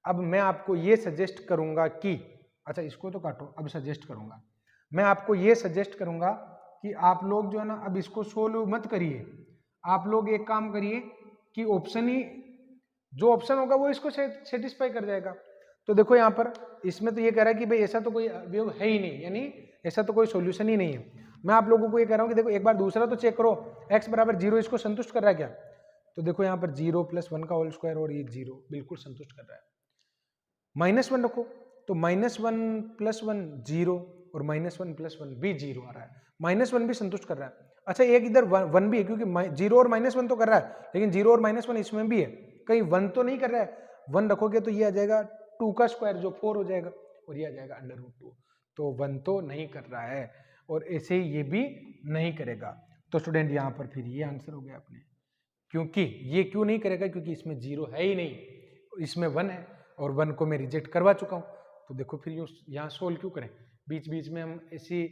अब मैं आपको ये सजेस्ट करूंगा कि, अच्छा इसको तो काटो, अब सजेस्ट करूंगा, मैं आपको ये सजेस्ट करूंगा कि आप लोग जो है ना अब इसको सोल्व मत करिए, आप लोग एक काम करिए कि ऑप्शन ही जो ऑप्शन होगा वो इसको सेटिस्फाई कर जाएगा। तो देखो यहाँ पर इसमें तो ये कह रहा है कि भाई ऐसा तो कोई अवयव है ही नहीं, यानी ऐसा तो कोई सॉल्यूशन ही नहीं है। मैं आप लोगों को ये कह रहा हूँ कि देखो एक बार दूसरा तो चेक करो, x बराबर 0 इसको संतुष्ट कर रहा है क्या? तो देखो यहाँ पर 0 + 1 का होल स्क्वायर और ये 0 बिल्कुल संतुष्ट कर रहा है। -1 रखो तो -1 + 1 0 और -1 + 1 भी 0 आ रहा है, -1 भी संतुष्ट कर रहा है। अच्छा एक इधर 1 भी है, क्योंकि 0 और -1 तो कर रहा है, लेकिन 0 और -1 इसमें भी है, कहीं 1 तो नहीं कर रहा है। 1 रखोगे तो ये आ जाएगा 2 का स्क्वायर जो 4 हो जाएगा, और ये आ जाएगा √2, तो 1 तो नहीं कर रहा है, और ऐसे ही ये भी नहीं करेगा। तो स्टूडेंट यहाँ पर फिर ये आंसर हो गया अपने, क्योंकि ये क्यों नहीं करेगा, क्योंकि इसमें 0 है ही नहीं, इसमें 1 है, और 1 को मैं रिजेक्ट करवा चुका हूँ। तो देखो फिर यहाँ सोल्व क्यों करें, बीच बीच में हम ऐसी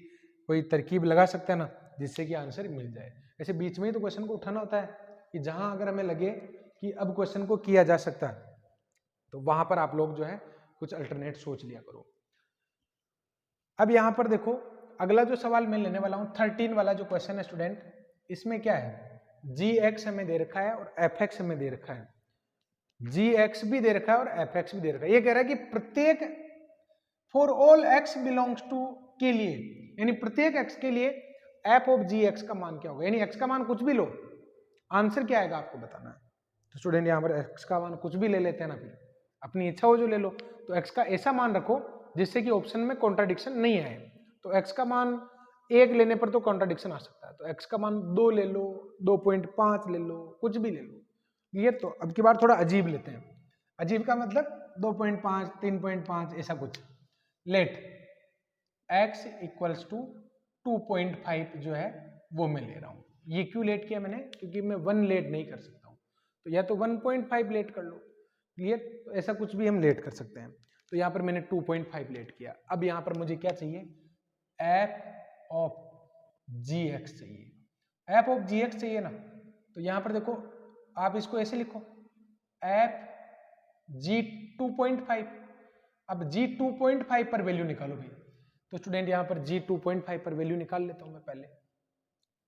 कोई तरकीब लगा सकते हैं ना जिससे कि आंसर मिल जाए। ऐसे बीच में ही तो क्वेश्चन को उठाना होता है कि जहां अगर हमें लगे कि अब क्वेश्चन को किया जा सकता है, तो वहां पर आप लोग जो है कुछ अल्टरनेट सोच लिया करो। अब यहां पर देखो अगला जो सवाल मैं लेने वाला हूं 13 वाला जो क्वेश्चन है स्टूडेंट, इसमें क्या है, g(x) हमें दे रखा है और f(x) हमें दे रखा है, g(x) भी दे रखा है और f(x) भी दे रखा है। ये कह रहा है कि प्रत्येक for all x belongs to के लिए, यानी प्रत्येक x के लिए f ऑफ g(x) का मान क्या होगा, यानी x का मान कुछ भी लो, आंसर क्या आएगा आपको बताना है। तो स्टूडेंट यहाँ पर x का मान कुछ भी ले लेते हैं ना, फिर अपनी इच्छा हो जो ले लो। तो x का ऐसा मान रखो जिससे कि ऑप्शन में कॉन्ट्राडिक्शन नहीं आए। तो x का मान 1 लेने पर तो कॉन्ट्राडिक्शन आ सकता है, तो x का मान 2 ले लो, 2.5 ले लो, कुछ भी ले लो। ये तो अब की बार थोड़ा अजीब लेते हैं, अजीब का मतलब 2.5, 3.5 ऐसा कुछ। लेट x = 2.5 जो है वो मैं ले रहा हूँ। ये क्यों लेट किया मैंने, क्योंकि मैं 1 लेट नहीं कर सकता हूँ, तो या तो 1.5 लेट कर लो, क्लियर। तो ऐसा कुछ भी हम लेट कर सकते हैं। तो यहाँ पर मैंने 2.5 लेट किया। अब यहाँ पर मुझे क्या चाहिए, f ऑफ g(x) चाहिए, f ऑफ g(x) चाहिए ना। तो यहाँ पर देखो आप इसको ऐसे लिखो f g 2.5। अब g 2.5 पर वैल्यू निकालो भाई। तो स्टूडेंट यहाँ पर g 2.5 पर वैल्यू निकाल लेता हूँ मैं पहले।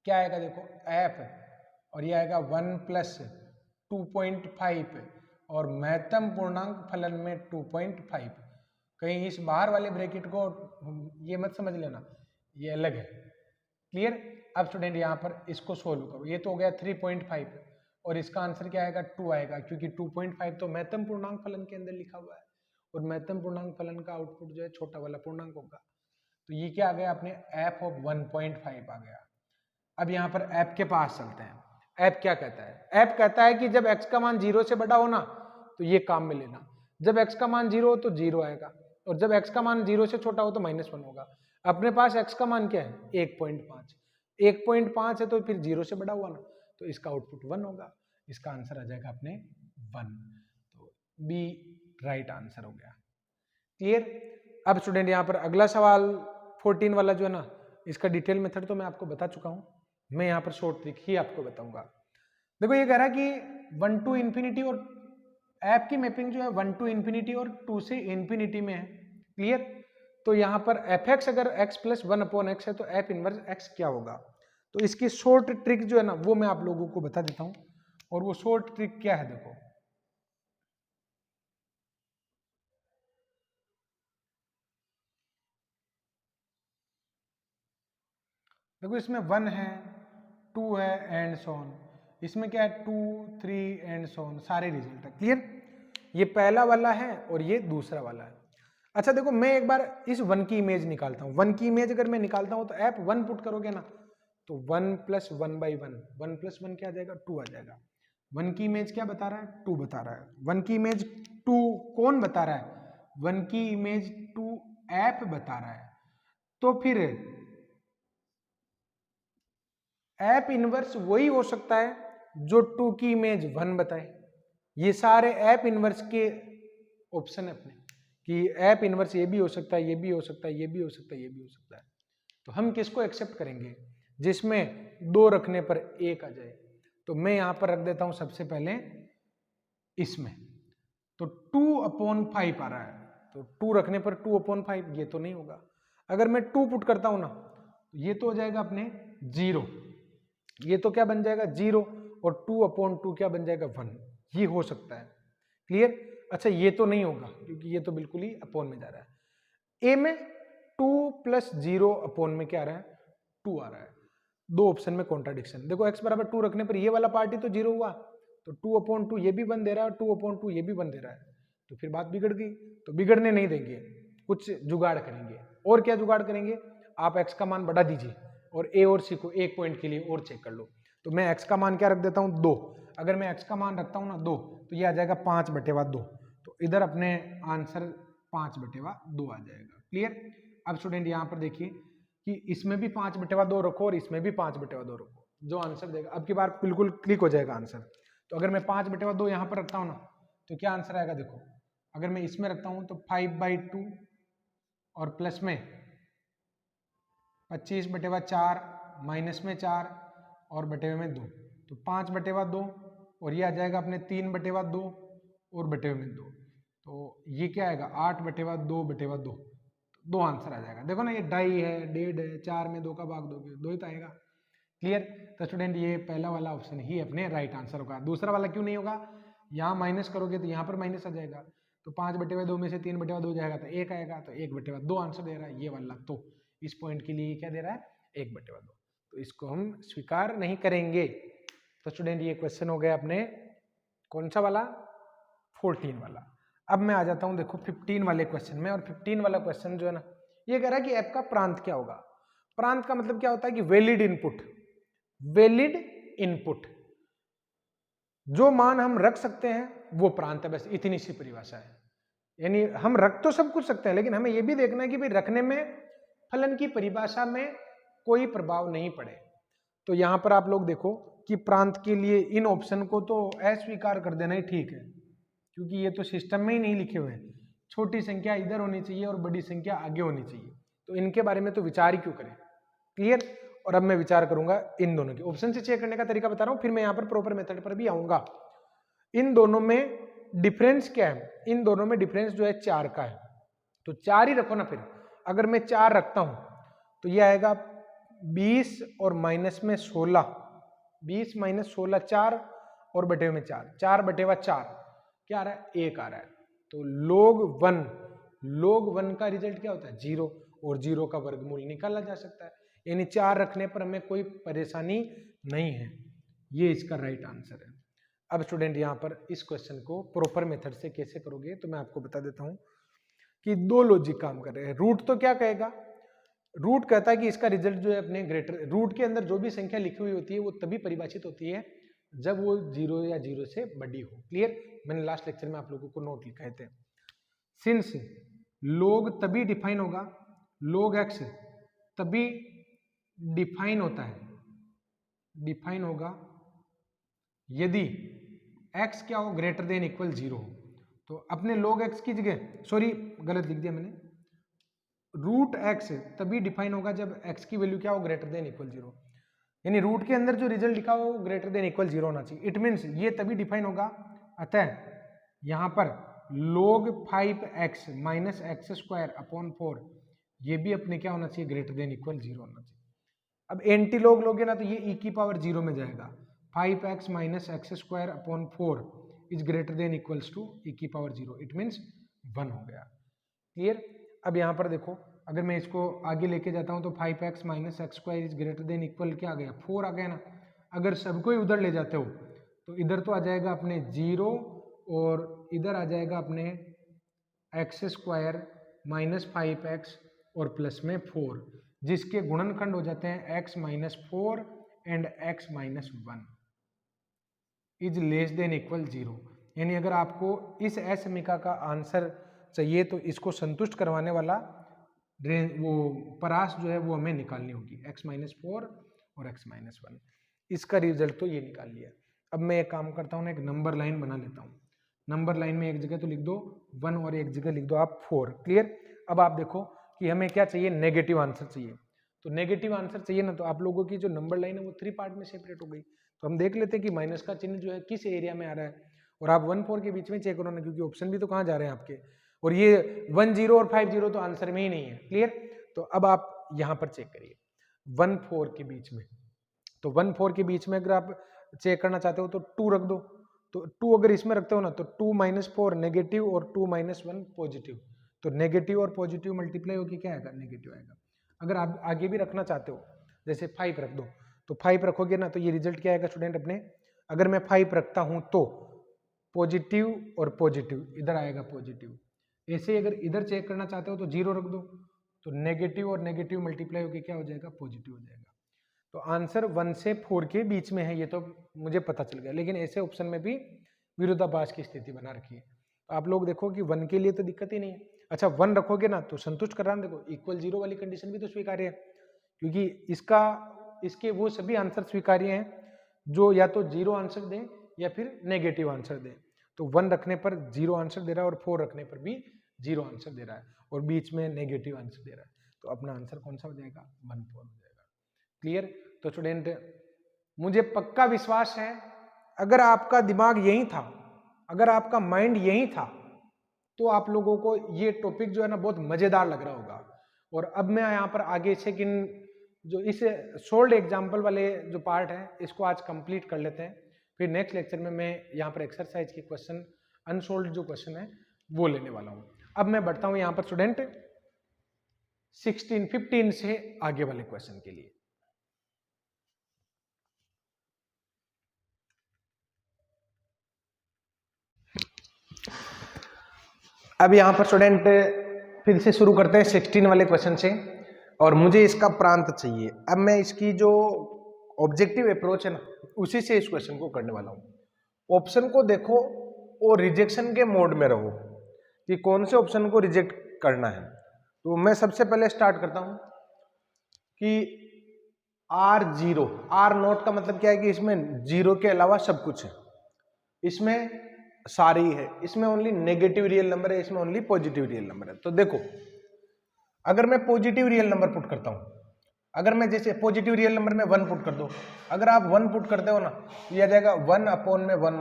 क्या आएगा देखो f, और ये आएगा 1 + 2.5 और महत्तम पूर्णांक फलन में 2.5। कहीं इस बाहर वाले ब्रैकेट को ये मत समझ लेना, ये अलग है, क्लियर। अब स्टूडेंट यहाँ पर इसको सोल्व करो, ये तो हो गया 3.5 और इसका आंसर क्या आएगा 2 आएगा, क्योंकि 2.5 तो महत्तम पूर्णांक फलन के अंदर लिखा हुआ है, और महत्तम पूर्णांक फलन का आउटपुट जो है छोटा वाला पूर्णांक होगा। तो ये क्या आ गया अपने f ऑफ 1.5 आ गया। अब यहाँ पर f के पास चलते हैं। f क्या कहता है, f कहता है कि जब x का मान 0 से बड़ा हो ना तो ये काम में लेना, जब x का मान 0 हो तो 0 आएगा, और जब x का मान 0 से छोटा हो तो -1 होगा। अपने पास x का मान क्या है 1.5, 1.5 है तो फिर 0 से बड़ा हुआ ना, तो इसका आउटपुट 1 होगा, इसका आंसर आ जाएगा अपने 1। तो बी राइट आंसर हो गया, क्लियर। अब स्टूडेंट यहाँ पर अगला सवाल 14 वाला जो है ना, इसका डिटेल मेथड तो मैं आपको बता चुका हूँ, मैं यहाँ पर शॉर्ट ट्रिक ही आपको बताऊंगा। देखो ये कह रहा है कि 1 to ∞ और ऐप की मैपिंग जो है 1 to ∞ और 2 से ∞ में है, क्लियर। तो यहाँ पर f(x) अगर x + 1/x है तो f इनवर्स x क्या होगा। तो इसकी शॉर्ट ट्रिक जो है ना वो मैं आप लोगों को बता देता हूँ, और वो शॉर्ट ट्रिक क्या है देखो। देखो इसमें 1 है, 2 है एंड सो ऑन, इसमें क्या है 2, 3 एंड सो ऑन, सारे रिजल्ट है, क्लियर। ये पहला वाला है और ये दूसरा वाला है। अच्छा देखो मैं एक बार इस 1 की इमेज निकालता हूँ। 1 की इमेज अगर मैं निकालता हूँ तो f 1 पुट करोगे ना तो 1 + 1/1, 1 + 1 क्या आ जाएगा 2 आ जाएगा। 1 की इमेज क्या बता रहा है 2 बता रहा है। 1 की इमेज 2 कौन बता रहा है, 1 की इमेज 2 f बता रहा है। तो फिर f इनवर्स वही हो सकता है जो 2 की इमेज 1 बताए। ये सारे f इनवर्स के ऑप्शन है अपने, कि f इनवर्स ये भी हो सकता है, ये भी हो सकता है, ये भी हो सकता है, ये भी हो सकता है। तो हम किसको एक्सेप्ट करेंगे, जिसमें 2 रखने पर 1 आ जाए। तो मैं यहां पर रख देता हूं सबसे पहले इसमें, तो 2/5 आ रहा है, तो 2 रखने पर 2/5 ये तो नहीं होगा। अगर मैं 2 पुट करता हूं ना तो ये तो हो जाएगा अपने 0, ये तो क्या बन जाएगा 0, और 2/2 क्या बन जाएगा 1, ये हो सकता है। क्लियर। अच्छा ये तो नहीं होगा क्योंकि ये तो बिल्कुल ही अपोन में जा रहा है। ए में 2 + 0 अपोन में क्या आ रहा है, 2 आ रहा है। दो ऑप्शन में कॉन्ट्राडिक्शन। देखो x बराबर 2 रखने पर ये वाला पार्ट ही तो 0 हुआ, तो 2/2 ये भी 1 दे रहा है और 2/2 ये भी 1 दे रहा है, तो फिर बात बिगड़ गई। तो बिगड़ने नहीं देंगे, कुछ जुगाड़ करेंगे। और क्या जुगाड़ करेंगे, आप x का मान बढ़ा दीजिए और a और c को एक पॉइंट के लिए और चेक कर लो। तो मैं x का मान क्या रख देता हूँ, 2। अगर मैं x का मान रखता हूँ ना 2, तो ये आ जाएगा 5/2। तो इधर अपने आंसर 5/2 आ जाएगा। क्लियर। अब स्टूडेंट यहाँ पर देखिए कि इसमें भी 5/2 रखो और इसमें भी 5/2 रखो, जो आंसर देगा अब की बार बिल्कुल क्लिक हो जाएगा आंसर। तो अगर मैं 5/2 यहाँ पर रखता हूँ ना, तो क्या आंसर आएगा, देखो अगर मैं इसमें रखता हूँ तो 5/2 और प्लस में 25/4 माइनस में 4 और बटे में 2, तो 5/2 और ये आ जाएगा अपने 3/2 और बटे में 2, तो ये क्या आएगा 8/2/2। दो आंसर आ जाएगा। देखो ना ये ढाई है, 1.5 है, 4 में 2 का भाग दोगे 2 ही तो आएगा। क्लियर। तो स्टूडेंट ये पहला वाला ऑप्शन ही अपने राइट आंसर होगा। दूसरा वाला क्यों नहीं होगा, यहाँ माइनस करोगे तो यहाँ पर माइनस आ जाएगा, तो 5/2 में से 3/2 जाएगा तो 1 आएगा, तो 1/2 आंसर दे रहा है ये वाला। तो इस पॉइंट के लिए क्या दे रहा है, 1/2, तो इसको हम स्वीकार नहीं करेंगे। तो स्टूडेंट ये क्वेश्चन हो गया अपने कौन सा वाला, 14 वाला। अब मैं आ जाता हूं देखो 15 वाले क्वेश्चन में, और 15 वाला क्वेश्चन जो है ना, ये कह रहा है कि ऐप का प्रांत क्या होगा। प्रांत का मतलब क्या होता है कि वैलिड इनपुट, वैलिड इनपुट, जो मान हम रख सकते हैं वो प्रांत है, बस इतनी सी परिभाषा है। यानी हम रख तो सब कुछ सकते हैं, लेकिन हमें यह भी देखना है कि भाई रखने में फलन की परिभाषा में कोई प्रभाव नहीं पड़े। तो यहां पर आप लोग देखो कि प्रांत के लिए इन ऑप्शन को तो अस्वीकार कर देना ही ठीक है, क्योंकि ये तो सिस्टम में ही नहीं लिखे हुए हैं। छोटी संख्या इधर होनी चाहिए और बड़ी संख्या आगे होनी चाहिए, तो इनके बारे में तो विचार ही क्यों करें। क्लियर। और अब मैं विचार करूंगा इन दोनों के ऑप्शन से चेक करने का तरीका बता रहा हूं, फिर मैं यहां पर प्रॉपर मेथड पर भी आऊंगा। इन दोनों में डिफरेंस क्या है, इन दोनों में डिफरेंस जो है 4 का है, तो 4 ही रखो ना। फिर अगर मैं 4 रखता हूं तो ये आएगा 20 और माइनस में 16, 20 - 16 4 और बटे में 4, 4/4 क्या आ रहा है, 1 आ रहा है। तो log 1 का रिजल्ट क्या होता है, 0, और 0 का वर्गमूल निकाला जा सकता है। यानी 4 रखने पर हमें कोई परेशानी नहीं है, ये इसका राइट आंसर है। अब स्टूडेंट यहाँ पर इस क्वेश्चन को प्रॉपर मेथड से कैसे करोगे, तो मैं आपको बता देता हूं कि दो लॉजिक काम कर रहे हैं। रूट तो क्या कहेगा, रूट कहता है कि इसका रिजल्ट जो है अपने ग्रेटर, रूट के अंदर जो भी संख्या लिखी हुई होती है वो तभी परिभाषित होती है जब वो 0 या 0 से बड़ी हो। क्लियर। मैंने लास्ट लेक्चर में आप लोगों को नोट लिखाए थे। सिंस log तभी डिफाइन होगा, log x तभी डिफाइन होता है, डिफाइन होगा यदि x क्या हो, ग्रेटर देन इक्वल 0 हो। तो अपने log x की जगह, सॉरी गलत लिख दिया मैंने, रूट x तभी डिफाइन होगा जब x की वैल्यू क्या हो, ग्रेटर देन इक्वल 0। यानी रूट के अंदर जो रिजल्ट लिखा हो वो ग्रेटर देन इक्वल 0 होना चाहिए। इट मीन्स ये तभी डिफाइन होगा, अतः यहां पर log 5x - x² 4 ये भी अपने क्या होना चाहिए, ग्रेटर देन इक्वल 0 होना चाहिए। अब एंटी लॉग लोगे ना तो ये e⁻0 में जाएगा, 5x - x² 4 is greater than equals to e⁻0, it means 1 हो गया। क्लियर। अब यहाँ पर देखो अगर मैं इसको आगे लेके जाता हूँ तो 5x - x² is greater than equal क्या आ गया, 4 आ गया ना। अगर सबको ही उधर ले जाते हो तो इधर तो आ जाएगा अपने 0 और इधर आ जाएगा अपने x² - 5x और प्लस में 4, जिसके गुणनखंड हो जाते हैं x - 4 and x - 1 is less than equal 0। यानी अगर आपको इस असमीका का आंसर चाहिए तो इसको संतुष्ट करवाने वाला वो परास जो है वो हमें निकालनी होगी, x - 4 और x - 1। इसका रिजल्ट तो ये निकाल लिया। अब मैं एक काम करता हूँ ना, एक नंबर लाइन बना लेता हूँ। नंबर लाइन में एक जगह तो लिख दो 1 और एक जगह लिख दो आप 4। क्लियर। अब आप देखो कि हमें क्या चाहिए, नेगेटिव आंसर चाहिए। तो नेगेटिव आंसर चाहिए ना, तो आप लोगों की जो नंबर लाइन है वो 3 पार्ट में सेपरेट हो गई। तो हम देख लेते हैं कि माइनस का चिन्ह जो है किस एरिया में आ रहा है, और आप 1 4 के बीच में चेक करो ना, क्योंकि ऑप्शन भी तो कहाँ जा रहे हैं आपके, और ये 1 0 और 5 0 तो आंसर में ही नहीं है। क्लियर। तो अब आप यहाँ पर चेक करिए 1 4 के बीच में, तो 1 4 के बीच में अगर आप चेक करना चाहते हो तो 2 रख दो, तो 2 अगर इसमें रखते हो ना तो 2 - 4 नेगेटिव और 2 - 1 पॉजिटिव, तो नेगेटिव और पॉजिटिव मल्टीप्लाई होकर क्या आएगा, नेगेटिव आएगा। अगर आप आगे भी रखना चाहते हो, जैसे 5 रख दो, तो 5 रखोगे ना तो ये रिजल्ट क्या आएगा स्टूडेंट अपने, अगर मैं 5 रखता हूं तो पॉजिटिव और पॉजिटिव इधर आएगा पॉजिटिव। ऐसे अगर इधर चेक करना चाहते हो तो 0 रख दो, तो नेगेटिव और नेगेटिव मल्टीप्लाई होकर क्या हो जाएगा, पॉजिटिव हो जाएगा। तो आंसर 1 से 4 के बीच में है, ये तो मुझे पता चल गया, लेकिन ऐसे ऑप्शन में भी विरोधाभास की स्थिति बना रखी है। तो आप लोग देखो कि 1 के लिए तो दिक्कत ही नहीं है। अच्छा 1 रखोगे ना तो संतुष्ट कर रहा है, देखो इक्वल 0 वाली कंडीशन भी तो स्वीकार्य है, क्योंकि इसके वो सभी आंसर स्वीकार्य हैं जो या तो 0 आंसर दें या फिर नेगेटिव आंसर दें। तो 1 रखने पर 0 आंसर दे रहा है और 4 रखने पर भी 0 आंसर दे रहा है और बीच में नेगेटिव आंसर दे रहा है, तो अपना आंसर कौन सा हो जाएगा, 1 4 हो जाएगा। क्लियर। तो स्टूडेंट मुझे पक्का विश्वास है अगर आपका दिमाग यही था, अगर आपका माइंड यही था, तो आप लोगों को ये टॉपिक जो है ना बहुत मजेदार लग रहा होगा। और अब मैं यहाँ पर आगे सेकंड जो इस सोल्ड एग्जाम्पल वाले जो पार्ट है इसको आज कंप्लीट कर लेते हैं, फिर नेक्स्ट लेक्चर में मैं यहाँ पर एक्सरसाइज के क्वेश्चन अनसोल्ड जो क्वेश्चन है वो लेने वाला हूँ। अब मैं बढ़ता हूँ यहाँ पर स्टूडेंट 15 से आगे वाले क्वेश्चन के लिए। अब यहां पर स्टूडेंट फिर से शुरू करते हैं 16 वाले क्वेश्चन से, और मुझे इसका प्रांत चाहिए। अब मैं इसकी जो ऑब्जेक्टिव अप्रोच है ना उसी से इस क्वेश्चन को करने वाला हूं। ऑप्शन को देखो और रिजेक्शन के मोड में रहो कि कौन से ऑप्शन को रिजेक्ट करना है। तो मैं सबसे पहले स्टार्ट करता हूं कि R0, R0 का मतलब क्या है कि इसमें 0 के अलावा सब कुछ है, इसमें सारी है, इसमें ओनली नेगेटिव रियल नंबर है, इसमें ओनली पॉजिटिव रियल नंबर है। तो देखो अगर मैं पॉजिटिव रियल नंबर पुट करता हूं, अगर मैं जैसे पॉजिटिव रियल नंबर में 1 पुट कर दो, अगर आप 1 पुट करते हो ना ये आ जाएगा 1/(1 - 1),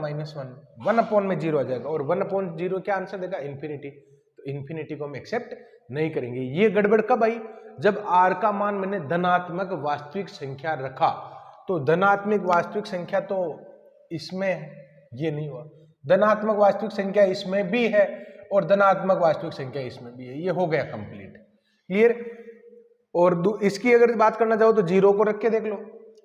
1/0 आ जाएगा, और 1/0 क्या आंसर देगा, इन्फिनिटी। तो इन्फिनिटी को हम एक्सेप्ट नहीं करेंगे। ये गड़बड़ कब आई, जब r का मान मैंने धनात्मक वास्तविक संख्या रखा। तो धनात्मक वास्तविक संख्या तो इसमें ये नहीं हुआ, धनात्मक वास्तविक संख्या इसमें भी है और धनात्मक वास्तविक संख्या इसमें भी है, ये हो गया कंप्लीट। क्लियर। और इसकी अगर बात करना चाहो तो 0 को रख के देख लो,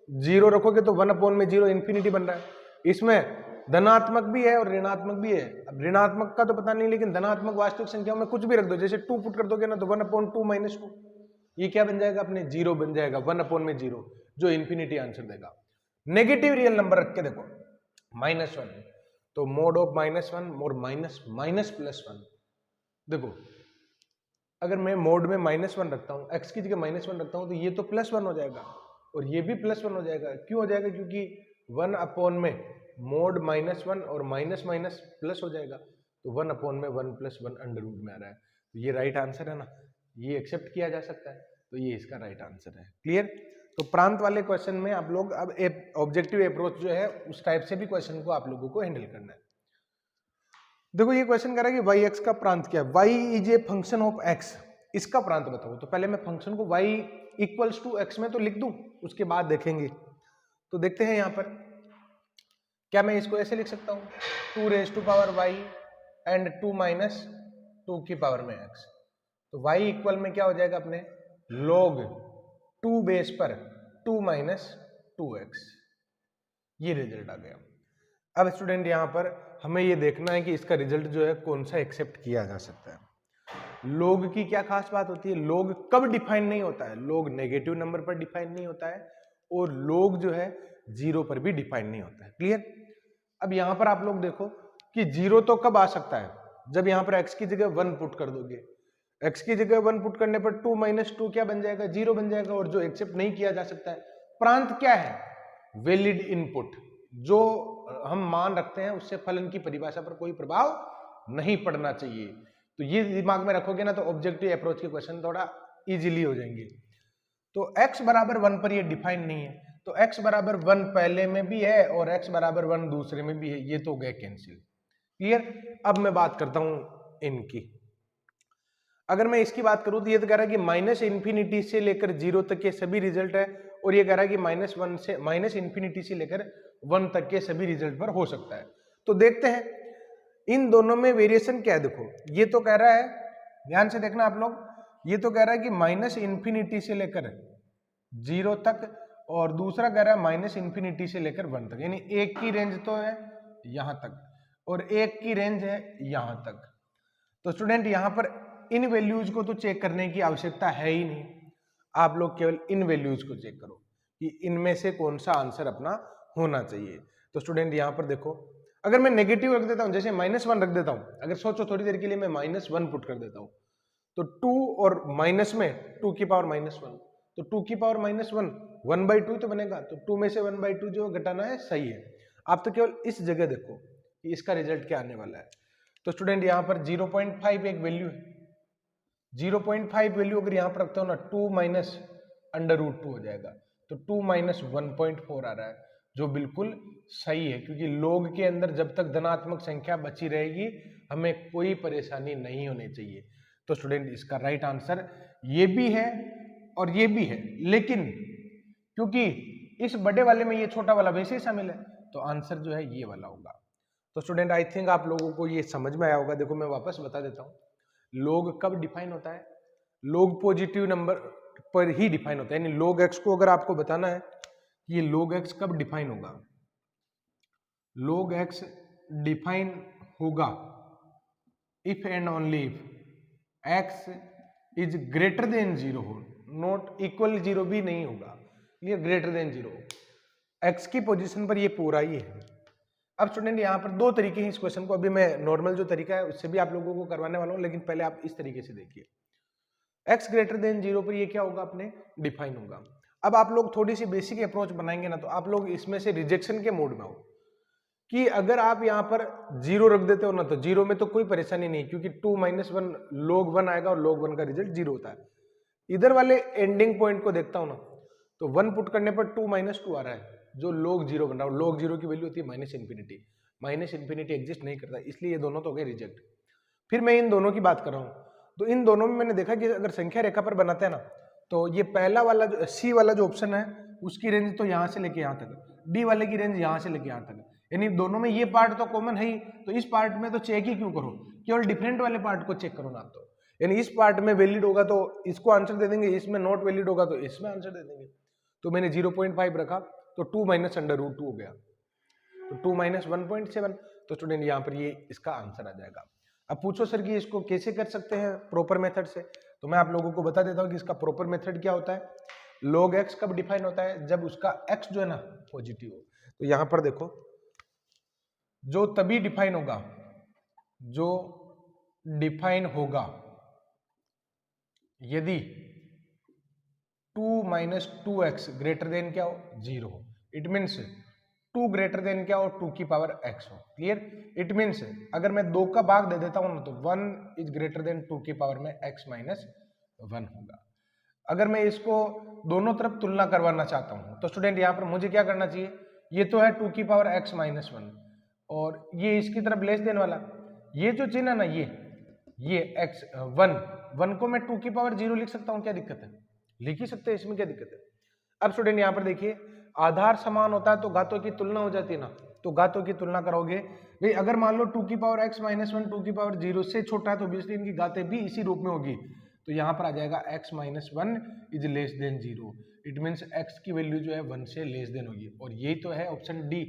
0 रखोगे तो 1/0 इन्फिनिटी बन रहा है। इसमें धनात्मक भी है और ऋणात्मक भी है। अब ऋणात्मक का तो पता नहीं, लेकिन धनात्मक वास्तविक संख्या में कुछ भी रख दो, जैसे 2 पुट कर दोगे ना तो 1/2 - 2, ये क्या बन जाएगा अपने 0 बन जाएगा, 1/0 जो इन्फिनिटी आंसर देगा। नेगेटिव रियल नंबर रख के देखो -1, तो मोड ऑफ -1 और -+1। देखो अगर मैं मोड में -1 रखता हूं, x की जगह -1 रखता हूं, तो ये तो +1 हो जाएगा और ये भी +1 हो जाएगा। क्यों हो जाएगा, क्योंकि 1/(1) मोड -1 और माइनस माइनस प्लस हो जाएगा, तो 1/(1 + 1) अंडर रूट में आ रहा है। तो ये राइट आंसर है ना, ये एक्सेप्ट किया जा सकता है, तो ये इसका राइट आंसर है। क्लियर। तो प्रांत वाले क्वेश्चन में आप लोग अब ऑब्जेक्टिव अप्रोच जो है उस टाइप से भी क्वेश्चन को आप लोगों को हैंडल करना है। देखो ये क्वेश्चन कह रहा है कि y x का प्रांत क्या है, y is a function of x, इसका प्रांत बताओ। तो पहले मैं फंक्शन को y = x में तो लिख दूं, उसके बाद देखेंगे। तो देखते हैं यहाँ पर क्या मैं इसको ऐसे लिख सकता हूँ 2⁻y एंड 2 - 2 की पावर में x। तो y इक्वल में क्या हो जाएगा अपने log 2 बेस पर 2 - 2x, ये रिजल्ट आ गया। अब स्टूडेंट यहाँ पर हमें ये देखना है कि इसका रिजल्ट जो है कौन सा एक्सेप्ट किया जा सकता है। log की क्या खास बात होती है, log कब डिफाइन नहीं होता है, log नेगेटिव नंबर पर डिफाइन नहीं होता है और log जो है 0 पर भी डिफाइन नहीं होता है। क्लियर। अब यहाँ पर आप लोग देखो कि 0 तो कब आ सकता है, जब यहाँ पर x की जगह 1 पुट कर दोगे, x की जगह 1 पुट करने पर 2 - 2 क्या बन जाएगा, 0 बन जाएगा। और जो एक्सेप्ट नहीं किया जा सकता है, प्रांत क्या है, वैलिड इनपुट, जो हम मान रखते हैं उससे फलन की परिभाषा पर कोई प्रभाव नहीं पड़ना चाहिए। तो ये दिमाग में रखोगे ना तो ऑब्जेक्टिव अप्रोच के क्वेश्चन थोड़ा इजीली हो जाएंगे। तो x = 1 पर ये डिफाइन नहीं है, तो x = 1 पहले में भी है और x = 1 दूसरे में भी है, ये तो गए कैंसिल। क्लियर। अब मैं बात करता हूं इनकी। अगर मैं इसकी बात करूं तो ये तो कह रहा है कि -∞ से लेकर 0 तक के सभी रिजल्ट है, और ये कह रहा है कि -1 से -∞ से लेकर 1 तक के सभी रिजल्ट पर हो सकता है। तो देखते हैं इन दोनों में वेरिएशन क्या है। देखो ये तो कह रहा है, ध्यान से देखना आप लोग, ये तो कह रहा है कि माइनस इन्फिनिटी से लेकर 0 तक, और दूसरा कह रहा है माइनस इन्फिनिटी से लेकर 1 तक, यानी एक की रेंज तो है यहां तक और एक की रेंज है यहां तक। तो स्टूडेंट यहां पर इन वैल्यूज को तो चेक करने की आवश्यकता है ही नहीं, आप लोग केवल इन वैल्यूज को चेक करो कि इनमें से कौन सा आंसर अपना होना चाहिए। तो स्टूडेंट यहां पर देखो, अगर मैं नेगेटिव रख देता हूं, जैसे -1 रख देता हूं, अगर सोचो थोड़ी देर के लिए मैं -1 पुट कर देता हूं, तो 2 और माइनस में 2 की पावर -1, तो 2 की पावर -1 1/2 तो बनेगा, तो 2 में से 1/2 जो घटाना है सही है। आप तो केवल इस जगह देखो कि इसका रिजल्ट क्या आने वाला है। तो स्टूडेंट यहाँ पर 0.5 एक वैल्यू है, 0.5 वैल्यू अगर यहाँ पर रखते हो ना, 2 माइनस √2 हो जाएगा, तो 2 माइनस 1.4 आ रहा है, जो बिल्कुल सही है, क्योंकि लोग के अंदर जब तक धनात्मक संख्या बची रहेगी हमें कोई परेशानी नहीं होनी चाहिए। तो स्टूडेंट इसका राइट आंसर ये भी है और ये भी है, लेकिन क्योंकि इस बड़े वाले में ये छोटा वाला वैसे ही शामिल है, तो आंसर जो है ये वाला होगा। तो स्टूडेंट आई थिंक आप लोगों को ये समझ में आया होगा। देखो मैं वापस बता देता हूँ, log कब डिफाइन होता है, log पॉजिटिव नंबर पर ही डिफाइन होता है, यानी log x को अगर आपको बताना है कि ये log x कब डिफाइन होगा, log x डिफाइन होगा if and only if x is greater then 0 हो, नॉट इक्वल 0 भी नहीं होगा, ये ग्रेटर देन 0, x की पोजीशन पर ये पूरा ही है। अब स्टूडेंट यहाँ पर दो तरीके हैं इस क्वेश्चन को, अभी मैं नॉर्मल जो तरीका है उससे भी आप लोगों को करवाने वाला हूँ, लेकिन पहले आप इस तरीके से देखिए, x ग्रेटर देन 0 पर ये क्या होगा, अपने डिफाइन होगा। अब आप लोग थोड़ी सी बेसिक अप्रोच बनाएंगे ना, तो आप लोग इसमें से रिजेक्शन के मोड में हो कि अगर आप यहाँ पर 0 रख देते हो ना, तो 0 में तो कोई परेशानी नहीं, क्योंकि 2 माइनस 1 log 1 आएगा और log 1 का रिजल्ट 0 होता है। इधर वाले एंडिंग पॉइंट को देखता हूं ना, तो 1 पुट करने पर 2 माइनस 2 आ रहा है, जो log 0 बन रहा है, log 0 की वैल्यू होती है माइनस इन्फिनिटी एग्जिस्ट नहीं करता, इसलिए ये दोनों तो हो गए रिजेक्ट। फिर मैं इन दोनों की बात कर रहा हूँ, तो इन दोनों में मैंने देखा कि अगर संख्या रेखा पर बनाते हैं ना, तो ये पहला वाला जो सी वाला जो ऑप्शन है उसकी रेंज तो यहाँ से लेके यहाँ तक, डी वाले की रेंज यहाँ से लेके यहाँ तक, यानी दोनों में ये पार्ट तो कॉमन है ही, तो इस पार्ट में तो चेक ही क्यों करो, केवल डिफरेंट वाले पार्ट को चेक करो ना, तो यानी इस पार्ट में वैलिड होगा तो इसको आंसर दे देंगे, इसमें नॉट वैलिड होगा तो इसमें आंसर दे देंगे। तो मैंने 0.5 रखा, तो 2 माइनस √2 हो गया, तो 2 माइनस 1.7, तो स्टूडेंट यहाँ पर ये इसका आंसर आ जाएगा। अब पूछो सर कि इसको कैसे कर सकते हैं प्रॉपर मेथड से, तो मैं आप लोगों को बता देता हूँ कि इसका प्रॉपर मेथड क्या होता है। log x कब डिफाइन होता है, जब उसका x जो है ना पॉजिटिव हो। तो यहाँ पर देखो, जो तभी डिफाइन होगा, जो डिफाइन होगा यदि 2 माइनस 2x ग्रेटर देन क्या हो, 0 हो। इट मीन्स 2 ग्रेटर देन क्या हो, 2 की पावर x हो। क्लियर? इट मीन्स अगर मैं 2 का भाग दे देता हूं ना, तो 1 इज ग्रेटर देन 2 की पावर में x माइनस 1 होगा। अगर मैं इसको दोनों तरफ तुलना करवाना चाहता हूं, तो स्टूडेंट यहां पर मुझे क्या करना चाहिए, ये तो है 2 की पावर x माइनस 1, और ये इसकी तरफ लेस देन वाला, ये जो चिन्ह है ना, ये x 1 को मैं 2 की पावर 0 लिख सकता हूं, क्या दिक्कत है, लिख ही सकते हैं, इसमें क्या दिक्कत है। अब स्टूडेंट यहाँ पर देखिए, आधार समान होता है तो घातों की तुलना हो जाती है ना, तो घातों की तुलना करोगे भाई, अगर मान लो 2 की पावर x माइनस 1 2 की पावर 0 से छोटा है, तो ऑब्वियसली इनकी घातें भी इसी रूप में होगी, तो यहाँ पर आ जाएगा x minus 1 is less than 0। It means x की वैल्यू जो है 1 से लेस देन होगी, और यही तो है ऑप्शन डी,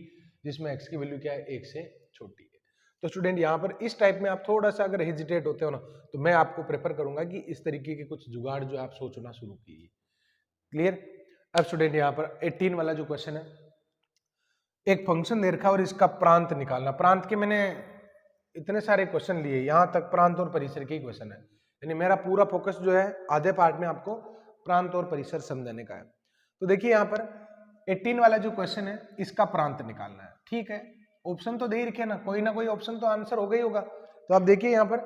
जिसमें x की वैल्यू क्या है, 1 से छोटी है। तो स्टूडेंट यहाँ पर इस टाइप में आप थोड़ा सा अगर हेजिटेट होते हो ना, तो मैं आपको प्रेफर करूंगा कि इस तरीके के कुछ जुगाड़ जो आप सोचना शुरू कीजिए। क्लियर? अब स्टूडेंट यहाँ पर 18 वाला जो क्वेश्चन है, एक फंक्शन दे रखा और इसका प्रांत निकालना। प्रांत के मैंने इतने सारे क्वेश्चन लिए, यहाँ तक प्रांत और परिसर के ही क्वेश्चन है, यानी मेरा पूरा फोकस जो है आधे पार्ट में आपको प्रांत और परिसर समझाने का है। तो देखिए यहाँ पर 18 वाला जो क्वेश्चन है, इसका प्रांत निकालना है। ठीक है, ऑप्शन तो दे ही रखे ना कोई ऑप्शन तो आंसर होगा ही होगा। तो आप देखिए यहाँ पर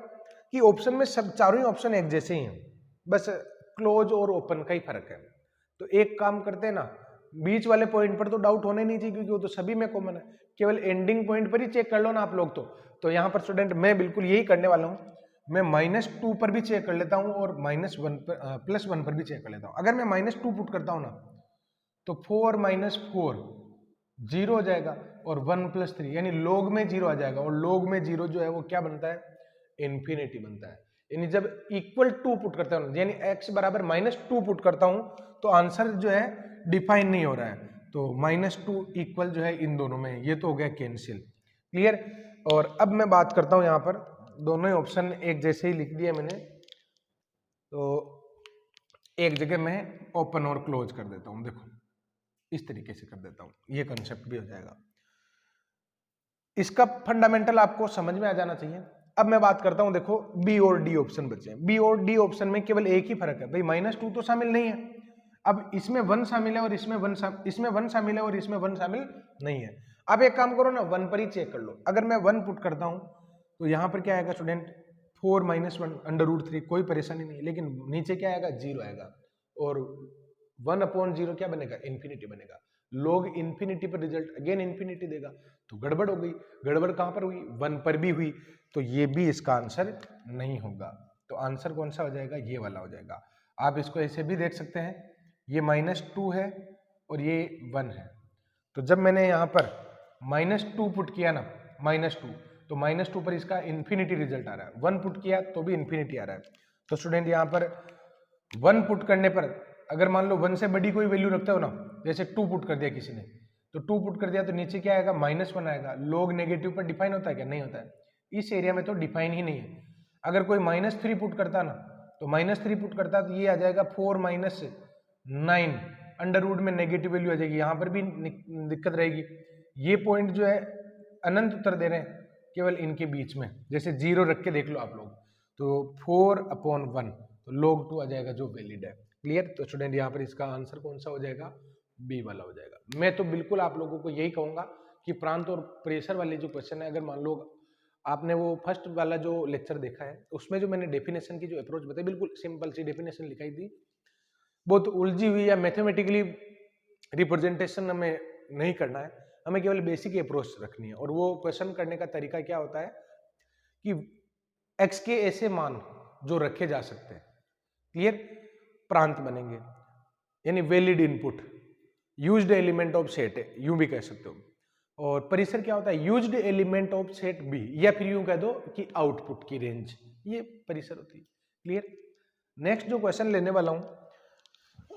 कि ऑप्शन में सब चारों ही ऑप्शन एक जैसे ही हैं, बस क्लोज और ओपन का ही फर्क है। तो एक काम करते हैं ना, बीच वाले पॉइंट पर तो डाउट होने नहीं चाहिए, क्योंकि वो तो सभी में कॉमन है, केवल एंडिंग पॉइंट पर ही चेक कर लो ना आप लोग। तो यहाँ पर स्टूडेंट मैं बिल्कुल यही करने वाला हूँ, मैं -2 पर भी चेक कर लेता हूँ और -1 पर +1 पर भी चेक कर लेता हूँ। अगर मैं -2 पुट करता हूँ ना, तो 4 - 4 जीरो हो जाएगा, और 1+3 यानी log में जीरो आ जाएगा, और log में जीरो जो है वो क्या बनता है, इन्फिनिटी बनता है। यानी जब इक्वल टू पुट करता हूँ, यानी x बराबर -2 पुट करता हूं, तो आंसर जो है डिफाइन नहीं हो रहा है, तो -2 इक्वल जो है इन दोनों में, ये तो हो गया कैंसिल। क्लियर। और अब मैं बात करता हूं, यहाँ पर दोनों ही ऑप्शन एक जैसे ही लिख दिया मैंने, तो एक जगह मैं ओपन और क्लोज कर देता हूं, देखो इस तरीके से कर देता हूं, ये कंसेप्ट भी हो जाएगा। इसका फंडामेंटल आपको समझ में आ जाना चाहिए। अब मैं बात करता हूं, देखो बी और डी ऑप्शन बचे हैं। बी और डी ऑप्शन में केवल एक ही फर्क है भाई, -2 तो शामिल नहीं है। अब इसमें 1 शामिल है और इसमें 1 शामिल है और इसमें 1 शामिल नहीं है। अब एक काम करो ना, 1 पर ही चेक कर लो। अगर मैं 1 पुट करता हूं तो यहां पर क्या आएगा स्टूडेंट, 4 - 1 √3, कोई परेशानी नहीं, लेकिन नीचे क्या आएगा, 0 आएगा, और 1/0 क्या बनेगा, इन्फिनिटी बनेगा। लोग इन्फिनिटी पर रिजल्ट अगेन इन्फिनिटी देगा, तो गड़बड़ हो गई। गड़बड़ कहां पर हुई, 1 पर भी हुई, तो ये भी इसका आंसर नहीं होगा। तो आंसर कौन सा हो जाएगा, ये वाला हो जाएगा। आप इसको ऐसे भी देख सकते हैं, ये -2 है और ये 1 है, तो जब मैंने यहाँ पर -2 पुट किया ना, -2, तो -2 पर इसका इन्फिनिटी रिजल्ट आ रहा है। 1 पुट किया तो भी इन्फिनिटी आ रहा है। तो स्टूडेंट यहाँ पर 1 पुट करने पर, अगर मान लो 1 से बड़ी कोई वैल्यू रखते हो ना, जैसे 2 पुट कर दिया किसी ने, तो 2 पुट कर दिया तो नीचे क्या आएगा, -1 आएगा। लोग नेगेटिव पर डिफाइन होता है क्या, नहीं होता है। इस एरिया में तो डिफाइन ही नहीं है। अगर कोई -3 पुट करता ना, तो -3 पुट करता तो ये आ जाएगा 4 - 9, अंडर रूट में नेगेटिव वैल्यू आ जाएगी, यहाँ पर भी दिक्कत रहेगी। ये पॉइंट जो है अनंत उत्तर दे रहे हैं केवल इनके बीच में, जैसे 0 रख के देख लो आप लोग, तो 4/1, तो log 2 आ जाएगा जो वैलिड है। क्लियर। तो स्टूडेंट यहाँ पर इसका आंसर कौन सा हो जाएगा, बी वाला हो जाएगा। मैं तो बिल्कुल आप लोगों को यही कहूंगा कि प्रांत और प्रेशर वाले जो क्वेश्चन है, अगर मान लो आपने वो फर्स्ट वाला जो लेक्चर देखा है, उसमें जो मैंने डेफिनेशन की जो अप्रोच बताई, बिल्कुल सिंपल सी डेफिनेशन लिखाई थी, बहुत उलझी हुई या मैथमेटिकली रिप्रेजेंटेशन हमें नहीं करना है, हमें केवल बेसिक अप्रोच रखनी है। और वो क्वेश्चन करने का तरीका क्या होता है कि x के ऐसे मान जो रखे जा सकते हैं, क्लियर, प्रांत बनेंगे, यानी valid input, used element of set, यूं भी कह सकते हो। और परिसर क्या होता है, used element of set B, या फिर यूं कह दो कि आउटपुट की रेंज, ये परिसर होती है। क्लियर। नेक्स्ट जो क्वेश्चन लेने वाला हूं,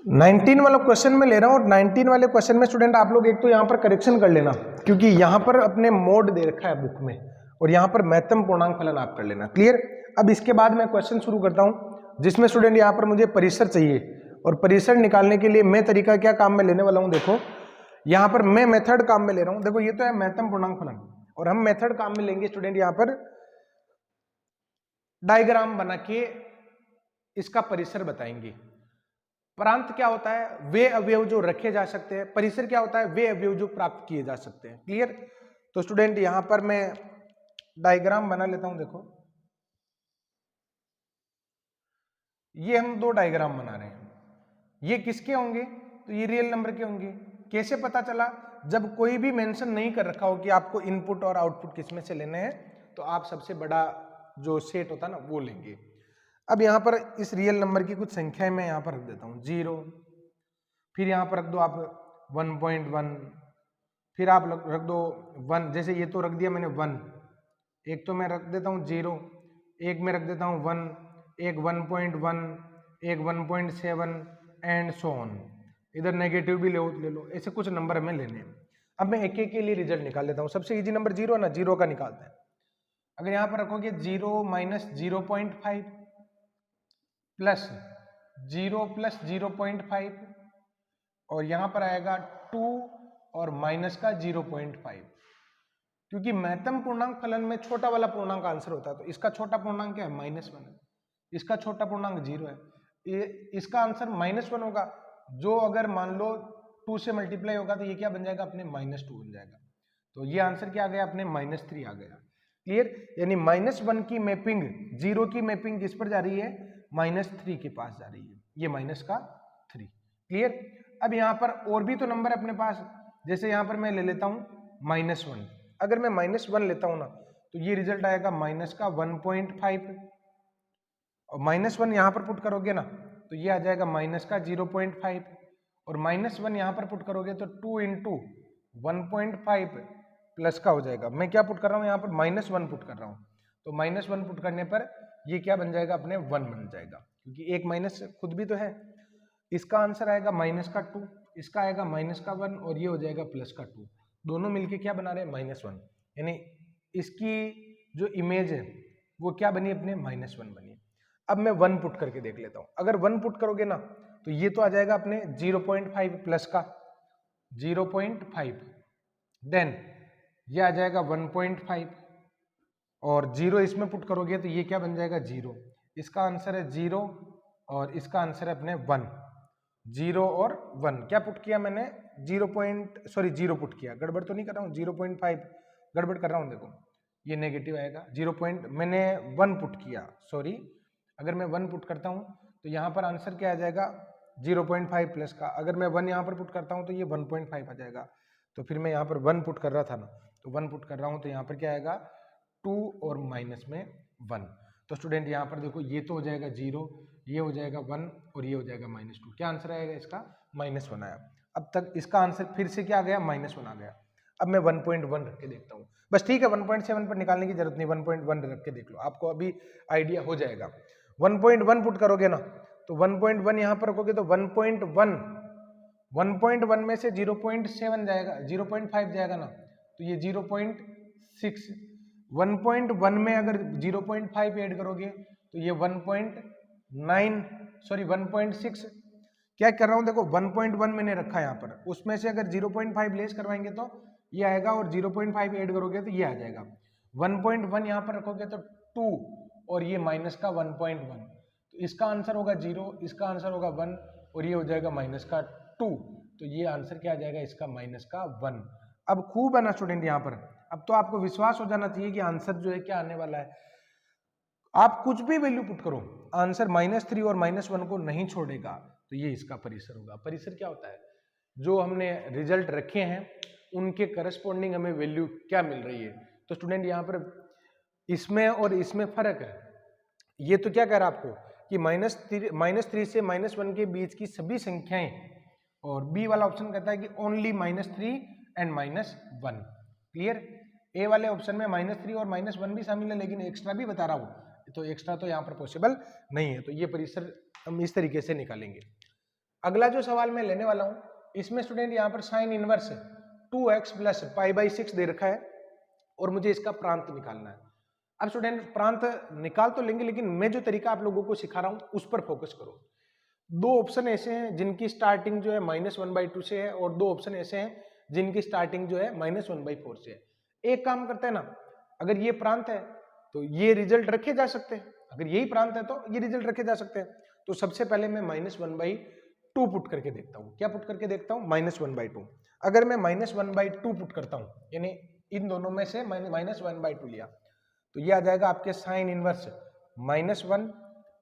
19 वाला क्वेश्चन में ले रहा हूं, और 19 वाले क्वेश्चन में स्टूडेंट आप लोग एक तो यहां पर करेक्शन कर लेना, क्योंकि यहां पर अपने मोड दे रखा है बुक में, और यहां पर महत्तम पूर्णांक फलन आप कर लेना। क्लियर। अब इसके बाद मैं क्वेश्चन शुरू करता हूं, जिसमें स्टूडेंट यहां पर मुझे परिसर चाहिए, और परिसर निकालने के लिए मैं तरीका क्या काम में लेने वाला हूं, देखो यहां पर मैं मेथड काम में ले रहा हूं। देखो ये तो है महत्तम पूर्णांक फलन, और हम मेथड काम में लेंगे स्टूडेंट यहां पर डायग्राम बना के इसका परिसर बताएंगे। प्रांत क्या होता है, वे अवयव जो रखे जा सकते हैं। परिसर क्या होता है, वे अवयव जो प्राप्त किए जा सकते हैं। क्लियर। तो स्टूडेंट यहां पर मैं डायग्राम बना लेता हूं। देखो ये हम 2 डायग्राम बना रहे हैं, ये किसके होंगे, तो ये रियल नंबर के होंगे। कैसे पता चला, जब कोई भी मेंशन नहीं कर रखा हो कि आपको इनपुट और आउटपुट किसमें से लेने हैं, तो आप सबसे बड़ा जो सेट होता है ना वो लेंगे। अब यहाँ पर इस रियल नंबर की कुछ संख्याएं मैं यहाँ पर रख देता हूँ 0, फिर यहाँ पर रख दो आप 1.1, फिर आप रख दो 1, जैसे ये तो रख दिया मैंने 1, एक तो मैं रख देता हूँ 0, एक मैं रख देता हूँ 1, एक 1.1, एक 1.7 एंड सो ऑन। इधर नेगेटिव भी ले लो, ऐसे कुछ नंबर हमें लेने हैं। अब मैं एक एक के लिए रिजल्ट निकाल लेता हूँ। सबसे इजी नंबर 0 है ना, 0 का निकालते हैं। अगर यहाँ पर रखोगे 0 - 0.5 प्लस 0 + 0.5, और यहां पर आएगा 2 और माइनस का 0.5, क्योंकि महत्तम पूर्णांक फलन में छोटा वाला पूर्णांक आंसर होता है, तो इसका छोटा पूर्णांक क्या है, -1 है, इसका छोटा पूर्णांक 0 है, इसका आंसर -1 होगा। जो अगर मान लो 2 से मल्टीप्लाई होगा तो ये क्या बन जाएगा, अपने -2 बन जाएगा। तो ये आंसर क्या आ गया, अपने -3 आ गया। क्लियर। यानी -1 की मैपिंग, 0 की मैपिंग किस पर जा रही है, -3 के पास जा रही है, ये -3। क्लियर। अब यहाँ पर और भी तो नंबर अपने पास, जैसे यहाँ पर मैं ले लेता हूँ -1। अगर मैं -1 लेता हूँ ना, तो ये रिजल्ट आएगा -1.5, और -1 यहाँ पर पुट करोगे ना, तो ये आ जाएगा -0.5, और -1 यहाँ पर पुट करोगे तो 2 × 1.5 प्लस का हो जाएगा। मैं क्या पुट कर रहा हूँ यहाँ पर, -1 पुट कर रहा हूँ। तो -1 पुट करने पर ये क्या बन जाएगा अपने 1 बन जाएगा, क्योंकि एक माइनस खुद भी तो है। इसका आंसर आएगा -2, इसका आएगा -1 और ये हो जाएगा +2। दोनों मिलके क्या बना रहे हैं, -1। यानी इसकी जो इमेज है वो क्या बनी अपने, -1 बनी। अब मैं 1 पुट करके देख लेता हूं। अगर 1 पुट करोगे ना तो ये तो आ जाएगा अपने 0.5 प्लस का 0.5, देन ये आ जाएगा 1.5 और 0 इसमें पुट करोगे तो ये क्या बन जाएगा 0। इसका आंसर है 0 और इसका आंसर है अपने 1। 0 और 1 क्या पुट किया मैंने, 0 पुट किया, गड़बड़ तो नहीं कर रहा हूँ, 0.5 गड़बड़ कर रहा हूँ। देखो ये नेगेटिव आएगा, मैंने 1 पुट किया, सॉरी। अगर मैं 1 पुट करता हूँ तो यहाँ पर आंसर क्या आ जाएगा 0.5 प्लस का। अगर मैं 1 यहाँ पर पुट करता हूँ तो ये 1.5 आ जाएगा। तो फिर मैं यहाँ पर 1 पुट कर रहा था ना, तो 1 पुट कर रहा हूँ तो यहाँ पर क्या आएगा 2 और माइनस में 1। तो स्टूडेंट यहाँ पर देखो ये तो हो जाएगा 0, ये हो जाएगा 1 और ये हो जाएगा -2। क्या आंसर आएगा इसका, -1 आया। अब तक इसका आंसर फिर से क्या आ गया, -1 आ गया। अब मैं 1.1 रख के देखता हूँ, बस ठीक है 1.7 पर निकालने की जरूरत नहीं, 1.1 रख के देख लो, आपको अभी आइडिया हो जाएगा। 1.1 पुट करोगे ना तो 1.1 यहाँ पर रखोगे तो 1.1 में से 0.7 जाएगा, 0.5 जाएगा ना तो ये 0.6। 1.1 में अगर 0.5 ऐड करोगे तो ये 1.6। क्या कर रहा हूं देखो 1.1 मैंने रखा है यहाँ पर, उसमें से अगर 0.5 लेस करवाएंगे तो ये आएगा और 0.5 ऐड करोगे तो ये आ जाएगा। 1.1 यहाँ पर रखोगे तो 2 और ये माइनस का 1.1, तो इसका आंसर होगा 0, इसका आंसर होगा 1 और ये हो जाएगा -2। तो ये आंसर क्या आ जाएगा इसका, -1। अब खूब है ना स्टूडेंट यहाँ पर, अब तो आपको विश्वास हो जाना चाहिए कि आंसर जो है क्या आने वाला है। आप कुछ भी वैल्यू पुट करो, आंसर -3 और -1 को नहीं छोड़ेगा। तो ये इसका परिसर होगा। परिसर क्या होता है, जो हमने रिजल्ट रखे हैं उनके करस्पॉन्डिंग हमें वैल्यू क्या मिल रही है। तो स्टूडेंट यहाँ पर इसमें और इसमें फर्क है। ये तो क्या कह रहा है आपको कि -3 से -1 के बीच की सभी संख्याएं, और बी वाला ऑप्शन कहता है कि ओनली -3 एंड -1। क्लियर। ए वाले ऑप्शन में -3 और -1 भी शामिल है, लेकिन एक्स्ट्रा भी बता रहा हूं, तो एक्स्ट्रा तो यहाँ पर पॉसिबल नहीं है। तो ये परिसर हम इस तरीके से निकालेंगे। अगला जो सवाल मैं लेने वाला हूं, इसमें स्टूडेंट यहाँ पर साइन इनवर्स 2x + π/6 दे रखा है और मुझे इसका प्रांत निकालना है। अब स्टूडेंट प्रांत निकाल तो लेंगे, लेकिन मैं जो तरीका आप लोगों को सिखा रहा हूं उस पर फोकस करो। दो ऑप्शन ऐसे हैं जिनकी स्टार्टिंग जो है -1/2 से है, और दो ऑप्शन ऐसे हैं जिनकी स्टार्टिंग जो है -1/4 से है। एक काम करते हैं ना, अगर ये प्रांत है तो ये रिजल्ट रखे जा सकते हैं, अगर यही प्रांत है तो ये रिजल्ट रखे जा सकते हैं। तो सबसे पहले मैं -1/2 पुट करके देखता हूँ। क्या पुट करके देखता हूँ, -1/2। अगर मैं -1/2 पुट करता हूँ, यानी इन दोनों में से मैंने -1/2 लिया, तो ये आ जाएगा आपके साइन इनवर्स -1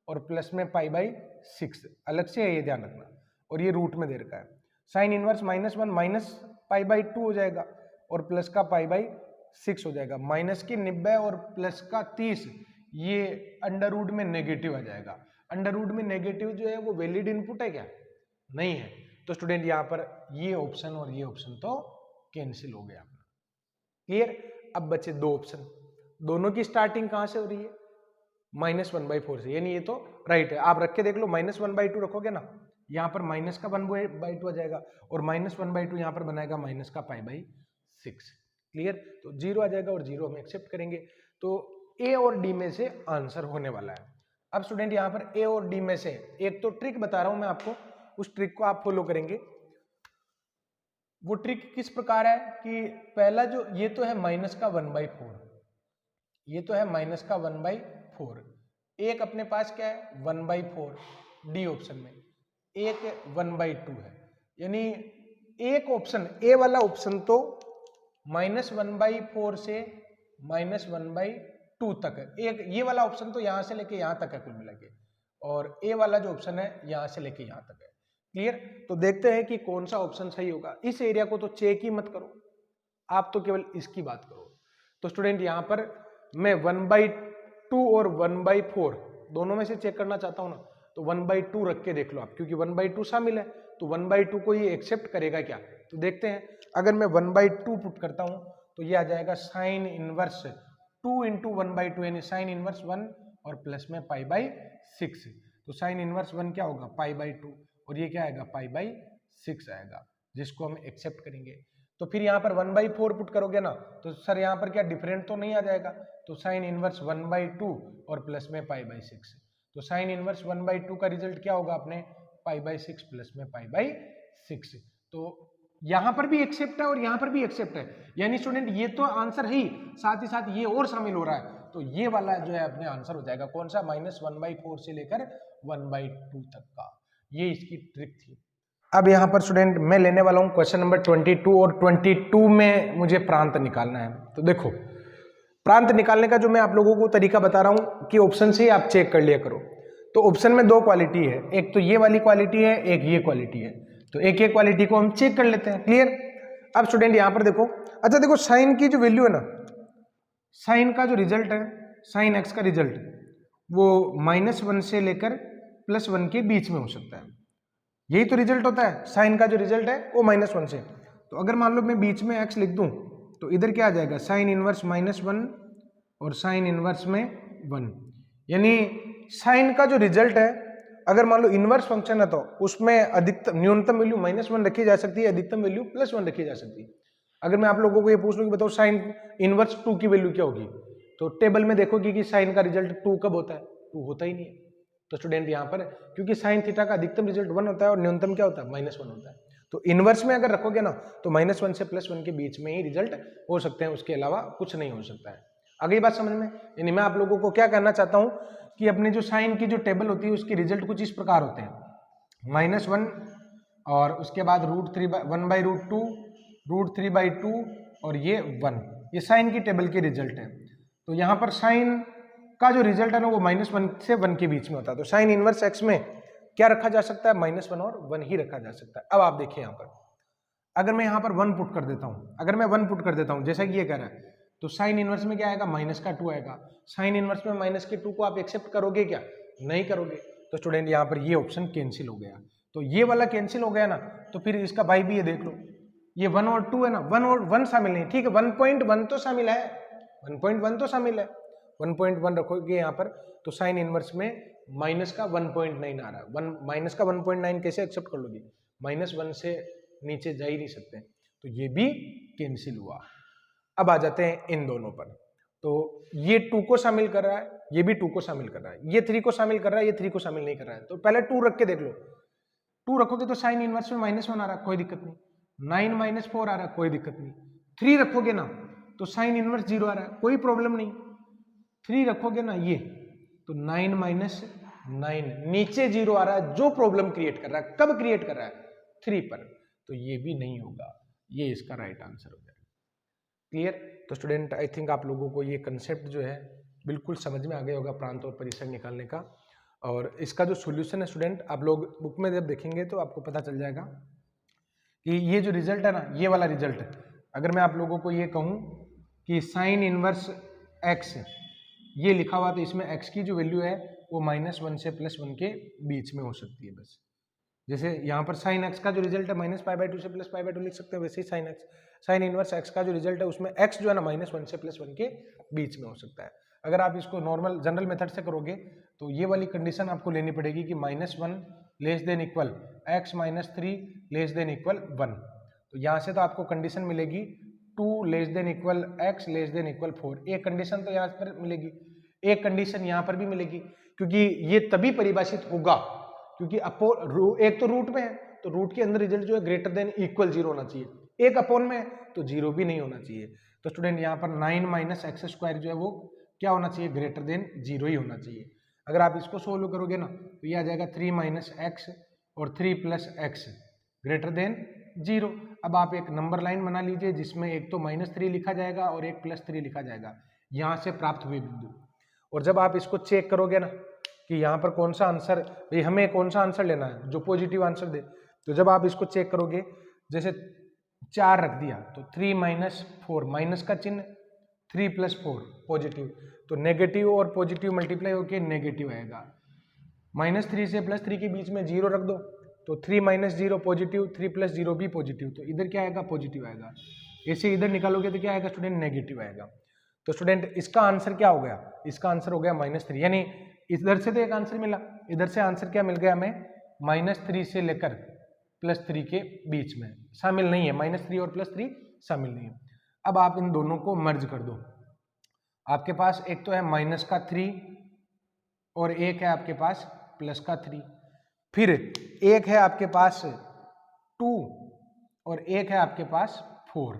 और प्लस में π/6, अलग से है ये ध्यान रखना, और ये रूट में दे रखा है। साइन इनवर्स -1 -π/2 हो जाएगा और प्लस का π/6 हो जाएगा। माइनस की 90 और प्लस का 30, ये अंडर रूट में नेगेटिव आ जाएगा। अंडर रूट में नेगेटिव जो है वो वैलिड इनपुट है क्या, नहीं है। तो स्टूडेंट यहाँ पर ये ऑप्शन और ये ऑप्शन तो कैंसिल हो गया। क्लियर। अब बचे दो ऑप्शन, दोनों की स्टार्टिंग कहां से हो रही है, -1/4 से, यानी ये तो राइट है। आप रख के देख लो, -1/2 रखोगे ना, यहाँ पर माइनस का 1/2 आ जाएगा और -1/2 यहाँ पर बनाएगा माइनस का π/6। क्लियर। तो 0 आ जाएगा और 0 हम एक्सेप्ट करेंगे। तो ए और डी में से आंसर होने वाला है। अब स्टूडेंट यहाँ पर ए और डी में से एक तो ट्रिक बता रहा हूं मैं आपको, उस ट्रिक को आप फॉलो करेंगे। वो ट्रिक किस प्रकार है कि पहला जो ये तो है -1/4, ये तो है -1/4। एक अपने पास क्या है 1/4 डी ऑप्शन में, एक 1/2 है, यानी एक ऑप्शन ए वाला ऑप्शन तो -1/4 से -1/2 तक है। एक ये वाला ऑप्शन तो यहां से लेके यहां तक है कुल मिला के, और ए वाला जो ऑप्शन है यहां से लेके यहां तक है। क्लियर। तो देखते हैं कि कौन सा ऑप्शन सही होगा। इस एरिया को तो चेक ही मत करो, आप तो केवल इसकी बात करो। तो स्टूडेंट यहां पर मैं 1/2 और 1/4 दोनों में से चेक करना चाहता हूं ना, तो 1/2 रख के देख लो आप, क्योंकि 1/2 शामिल है, तो 1/2 को ये एक्सेप्ट करेगा क्या, तो देखते हैं, अगर मैं 1/2 पुट करता हूं तो ये आ जाएगा साइन इनवर्स 2 इंटू 1/2 यानी साइन इनवर्स 1 और प्लस में π/6। तो साइन इनवर्स 1 क्या होगा π/2 और ये क्या आएगा π/6 आएगा, जिसको हम एक्सेप्ट करेंगे। तो फिर यहाँ पर 1/4 पुट करोगे ना तो सर यहाँ पर क्या डिफरेंट तो नहीं आ जाएगा, तो साइन इनवर्स 1/2 और प्लस में π/6। तो साइन इनवर्स 1/2 का रिजल्ट क्या होगा अपने π/6 प्लस में π/6। तो यहां पर भी एक्सेप्ट है और यहां पर भी एक्सेप्ट है, यानी स्टूडेंट ये तो आंसर है ही, साथ ही साथ ये और शामिल हो रहा है। तो ये वाला जो है अपने आंसर हो जाएगा कौन सा -1/4 से लेकर 1/2 तक का। ये इसकी ट्रिक थी। अब यहाँ पर स्टूडेंट मैं लेने वाला हूँ क्वेश्चन नंबर 22 और 22 में मुझे प्रांत निकालना है। तो देखो प्रांत निकालने का जो मैं आप लोगों को तरीका बता रहा हूँ कि ऑप्शन से ही आप चेक कर लिया करो। तो ऑप्शन में दो क्वालिटी है, एक तो ये वाली क्वालिटी है, एक ये क्वालिटी है। तो एक एक क्वालिटी को हम चेक कर लेते हैं। क्लियर। अब स्टूडेंट यहाँ पर देखो, अच्छा देखो साइन की जो वैल्यू है ना, साइन का जो रिजल्ट है, साइन एक्स का रिजल्ट वो -1 से लेकर +1 के बीच में हो सकता है। यही तो रिजल्ट होता है, साइन का जो रिजल्ट है वो -1 से। तो अगर मान लो मैं बीच में x लिख दूं तो इधर क्या आ जाएगा साइन इनवर्स -1 और साइन इनवर्स में 1, यानी साइन का जो रिजल्ट है अगर मान लो इनवर्स फंक्शन है तो उसमें अधिकतम न्यूनतम वैल्यू -1 रखी जा सकती है, अधिकतम वैल्यू +1 रखी जा सकती है। अगर मैं आप लोगों को ये पूछ लूं कि बताओ साइन इनवर्स 2 की वैल्यू क्या होगी, तो टेबल में देखोगे कि साइन का रिजल्ट 2 कब होता है, 2 होता ही नहीं है। तो स्टूडेंट यहाँ पर क्योंकि साइन थीटा का अधिकतम रिजल्ट 1 होता है और न्यूनतम क्या होता है -1 होता है, तो इनवर्स में अगर रखोगे ना तो -1 से +1 के बीच में ही रिजल्ट हो सकते हैं, उसके अलावा कुछ नहीं हो सकता है। आगे बात समझ में, यानी मैं आप लोगों को क्या कहना चाहता हूँ कि अपने जो साइन की जो टेबल होती है उसके रिजल्ट कुछ इस प्रकार होते हैं, -1 और उसके बाद √1/√2 √3/2 और ये 1, ये साइन की टेबल के रिजल्ट है। तो यहाँ पर साइन का जो रिजल्ट है ना वो -1 से 1 के बीच में होता है। तो साइन इनवर्स एक्स में क्या रखा जा सकता है, -1 और 1 ही रखा जा सकता है। अब आप देखिए यहाँ पर अगर मैं यहाँ पर 1 पुट कर देता हूँ, अगर मैं 1 पुट कर देता हूँ जैसा कि ये कह रहा है, तो साइन इनवर्स में क्या आएगा -2 आएगा। साइन इनवर्स में -2 को आप एक्सेप्ट करोगे क्या, नहीं करोगे। तो स्टूडेंट यहाँ पर ये ऑप्शन कैंसिल हो गया। तो ये वाला कैंसिल हो गया ना, तो फिर इसका भाई भी ये देख लो, ये 1 और 2 है ना, 1 और 1 शामिल नहीं, ठीक है 1.1 तो शामिल है, 1.1 तो शामिल है, 1.1 रखोगे यहाँ पर तो साइन इनवर्स में -1.9 आ रहा है। -1.9 कैसे एक्सेप्ट कर लोगे, -1 से नीचे जा ही नहीं सकते, तो ये भी कैंसिल हुआ। अब आ जाते हैं इन दोनों पर, तो ये 2 को शामिल कर रहा है, ये भी 2 को शामिल कर रहा है, ये 3 को शामिल कर रहा है, ये 3 को शामिल नहीं कर रहा है। तो पहले 2 रख के देख लो, 2 रखोगे तो साइन इनवर्स में -1 आ रहा है, कोई दिक्कत नहीं। 9 -4 आ रहा है, कोई दिक्कत नहीं। 3 रखोगे ना तो साइन इनवर्स 0 आ रहा है, कोई प्रॉब्लम नहीं। 3 रखोगे ना ये तो 9 - 9 नीचे 0 आ रहा है, जो प्रॉब्लम क्रिएट कर रहा है, कब क्रिएट कर रहा है 3 पर, तो ये भी नहीं होगा, ये इसका राइट आंसर हो जाएगा। क्लियर। तो स्टूडेंट आई थिंक आप लोगों को ये कंसेप्ट जो है बिल्कुल समझ में आ गया होगा प्रांत और परिसर निकालने का। और इसका जो सॉल्यूशन है स्टूडेंट आप लोग बुक में जब देखेंगे तो आपको पता चल जाएगा कि ये जो रिजल्ट है ना, ये वाला रिजल्ट, अगर मैं आप लोगों को ये कहूँ कि साइन इनवर्स एक्स ये लिखा हुआ, तो इसमें x की जो वैल्यू है वो -1 से +1 के बीच में हो सकती है बस। जैसे यहाँ पर साइन x का जो रिजल्ट है -π/2 से +π/2 लिख सकते हैं, वैसे ही साइन इनवर्स x का जो रिजल्ट है उसमें x जो है ना -1 से +1 के बीच में हो सकता है। अगर आप इसको नॉर्मल जनरल मेथड से करोगे तो ये वाली कंडीशन आपको लेनी पड़ेगी कि -1 <= x -3 <= 1। तो यहाँ से तो आपको कंडीशन मिलेगी 2 <= x <= 4। एक कंडीशन तो यहाँ पर मिलेगी, एक कंडीशन यहाँ पर भी मिलेगी, क्योंकि ये तभी परिभाषित होगा क्योंकि एक तो रूट में है, तो रूट के अंदर रिजल्ट जो है > 0 होना चाहिए, एक अपोन में है तो 0 भी नहीं होना चाहिए। तो स्टूडेंट यहाँ पर 9 - x² जो है वो क्या होना चाहिए, > 0 ही होना चाहिए। अगर आप इसको सोल्व करोगे ना तो ये आ जाएगा 3 - x और 3 + x > 0। अब आप एक नंबर लाइन बना लीजिए जिसमें एक तो -3 लिखा जाएगा और एक +3 लिखा जाएगा, यहाँ से प्राप्त हुए बिंदु। और जब आप इसको चेक करोगे ना कि यहाँ पर कौन सा आंसर, भाई हमें कौन सा आंसर लेना है जो पॉजिटिव आंसर दे, तो जब आप इसको चेक करोगे जैसे 4 रख दिया तो 3 - 4 माइनस का चिन्ह, 3 + 4 पॉजिटिव, तो नेगेटिव और पॉजिटिव मल्टीप्लाई होकर नेगेटिव आएगा। -3 से +3 के बीच में 0 रख दो तो 3 माइनस 0 पॉजिटिव, 3 प्लस 0 भी पॉजिटिव, तो इधर क्या आएगा, पॉजिटिव आएगा। ऐसे इधर निकालोगे तो क्या आएगा स्टूडेंट, नेगेटिव आएगा। तो स्टूडेंट इसका आंसर क्या हो गया, इसका आंसर हो गया -3, यानी इधर से तो एक आंसर मिला, इधर से आंसर क्या मिल गया हमें, -3 से लेकर +3 के बीच में, शामिल नहीं है, -3 और +3 शामिल नहीं है। अब आप इन दोनों को मर्ज कर दो, आपके पास एक तो है -3 और एक है आपके पास +3, फिर एक है आपके पास 2 और एक है आपके पास 4।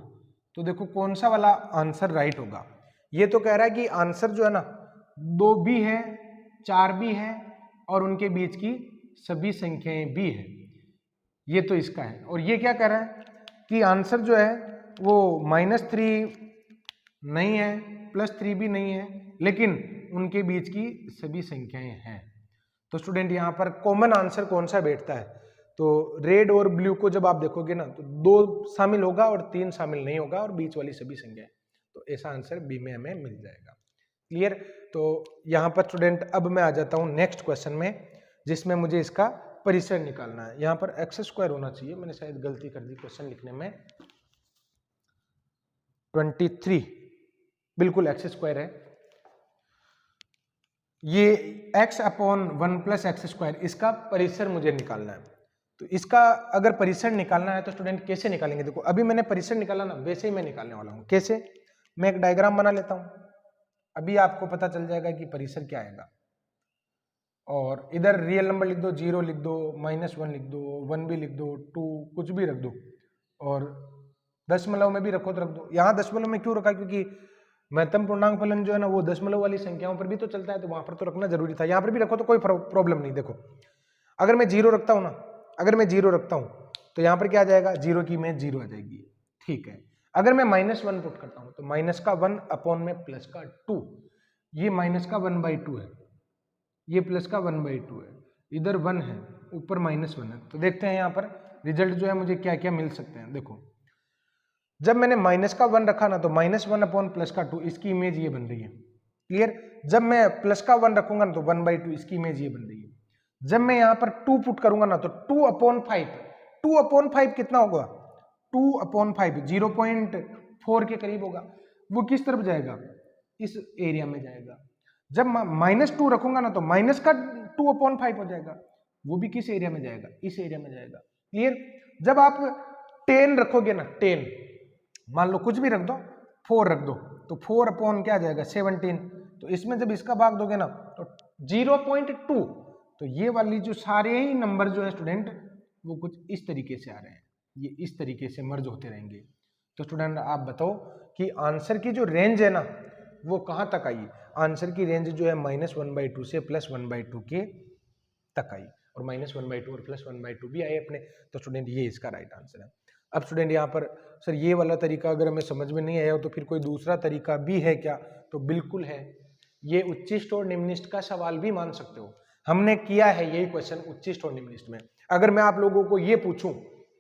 तो देखो कौन सा वाला आंसर राइट होगा। ये तो कह रहा है कि आंसर जो है ना 2 भी है, 4 भी है और उनके बीच की सभी संख्याएं भी है, ये तो इसका है। और ये क्या कह रहा है कि आंसर जो है वो -3 नहीं है, +3 भी नहीं है, लेकिन उनके बीच की सभी संख्याएं हैं। तो स्टूडेंट यहाँ पर कॉमन आंसर कौन सा बैठता है, तो रेड और ब्लू को जब आप देखोगे ना तो 2 शामिल होगा और 3 शामिल नहीं होगा और बीच वाली सभी संख्याएं, तो ऐसा आंसर बी में हमें मिल जाएगा। क्लियर। तो यहाँ पर स्टूडेंट अब मैं आ जाता हूँ नेक्स्ट क्वेश्चन में, जिसमें मुझे इसका परिसर निकालना है। यहाँ पर x² होना चाहिए, मैंने शायद गलती कर दी क्वेश्चन लिखने में, 23 बिल्कुल x² है। ये x/1 + x², इसका परिसर मुझे निकालना है। तो इसका अगर परिसर निकालना है तो स्टूडेंट कैसे निकालेंगे, देखो अभी मैंने परिसर निकाला ना, वैसे ही मैं निकालने वाला हूँ। कैसे, मैं एक डायग्राम बना लेता हूँ, अभी आपको पता चल जाएगा कि परिसर क्या आएगा। और इधर रियल नंबर लिख दो, 0 लिख दो, -1 लिख दो, 1 भी लिख दो, 2 कुछ भी रख दो, और दशमलव में भी रखो तो रख दो। यहाँ दशमलव में क्यों रखा, क्योंकि महत्तम पूर्णांक फलन जो है ना वो दशमलव वाली संख्याओं पर भी तो चलता है, तो वहां पर तो रखना जरूरी था। यहाँ पर भी रखो तो कोई प्रॉब्लम नहीं। देखो अगर मैं 0 रखता हूँ ना, अगर मैं 0 रखता हूँ तो यहाँ पर क्या आ जाएगा, 0 की इमेज 0 आ जाएगी, ठीक है। अगर मैं -1 पुट करता हूँ तो -1 अपॉन में +2, ये -1/2 है, ये +1/2 है, इधर 1 है, ऊपर -1 है। तो देखते हैं यहाँ पर रिजल्ट जो है मुझे क्या क्या मिल सकते हैं। देखो जब मैंने -1 रखा ना तो -1 अपॉन +2, इसकी इमेज ये बन रही है। क्लियर। जब मैं +1 रखूंगा ना तो 1/2, इसकी इमेज ये बन रही है। जब मैं यहाँ पर 2 पुट करूंगा ना तो 2/5, 2/5 कितना होगा, 2/5 0.4 के करीब होगा। वो किस तरफ जाएगा, इस एरिया में जाएगा। जब -2 रखूंगा ना तो माइनस का 2/5 हो जाएगा, वो भी किस एरिया में जाएगा, इस एरिया में जाएगा। क्लियर। जब आप 10 रखोगे ना, 10 मान लो कुछ भी रख दो, 4 रख दो, तो 4 अपॉन क्या आ जाएगा, 17। तो इसमें जब इसका भाग दोगे ना तो 0.2, तो ये वाली जो सारे ही नंबर जो है स्टूडेंट वो कुछ इस तरीके से आ रहे हैं, ये इस तरीके से मर्ज होते रहेंगे। तो स्टूडेंट आप बताओ कि आंसर की जो रेंज है ना वो कहाँ तक आई। आंसर की रेंज जो है -1/2 से +1/2 के तक आई, और -1/2 और +1/2 भी आए अपने। तो स्टूडेंट ये इसका राइट आंसर है। अब स्टूडेंट यहाँ पर सर ये वाला तरीका अगर हमें समझ में नहीं आया हो तो फिर कोई दूसरा तरीका भी है क्या, तो बिल्कुल है। ये उच्चिष्ट और निम्निष्ट का सवाल भी मान सकते हो, हमने किया है यही क्वेश्चन उच्चिष्ट और निम्निष्ट में। अगर मैं आप लोगों को ये पूछूं,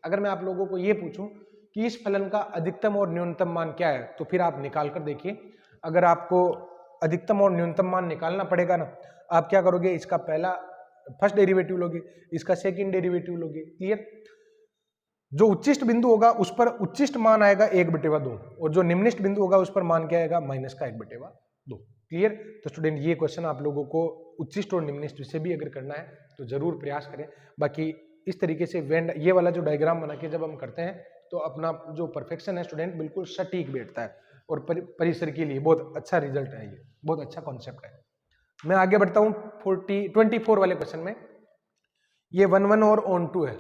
अगर मैं आप लोगों को ये पूछूं कि इस फलन का अधिकतम और न्यूनतम मान क्या है, तो फिर आप निकाल कर देखिए। अगर आपको अधिकतम और न्यूनतम मान निकालना पड़ेगा ना, आप क्या करोगे, इसका पहला फर्स्ट डेरिवेटिव लोगे, इसका सेकंड डेरिवेटिव लोगे। क्लियर। जो उच्चिष्ट बिंदु होगा उस पर उच्चिष्ट मान आएगा 1/2, और जो निम्निष्ट बिंदु होगा उस पर मान क्या आएगा, -1/2। क्लियर। तो स्टूडेंट ये क्वेश्चन आप लोगों को उच्चिष्ट और निम्निष्ट से भी अगर करना है तो जरूर प्रयास करें। बाकी इस तरीके से वेन ये वाला जो डायग्राम बना के जब हम करते हैं तो अपना जो परफेक्शन है स्टूडेंट बिल्कुल सटीक बैठता है, और परिसर के लिए बहुत अच्छा रिजल्ट है, ये बहुत अच्छा कॉन्सेप्ट है। मैं आगे बढ़ता हूँ 24 वाले क्वेश्चन में। ये 1 1 और ऑन 2 है,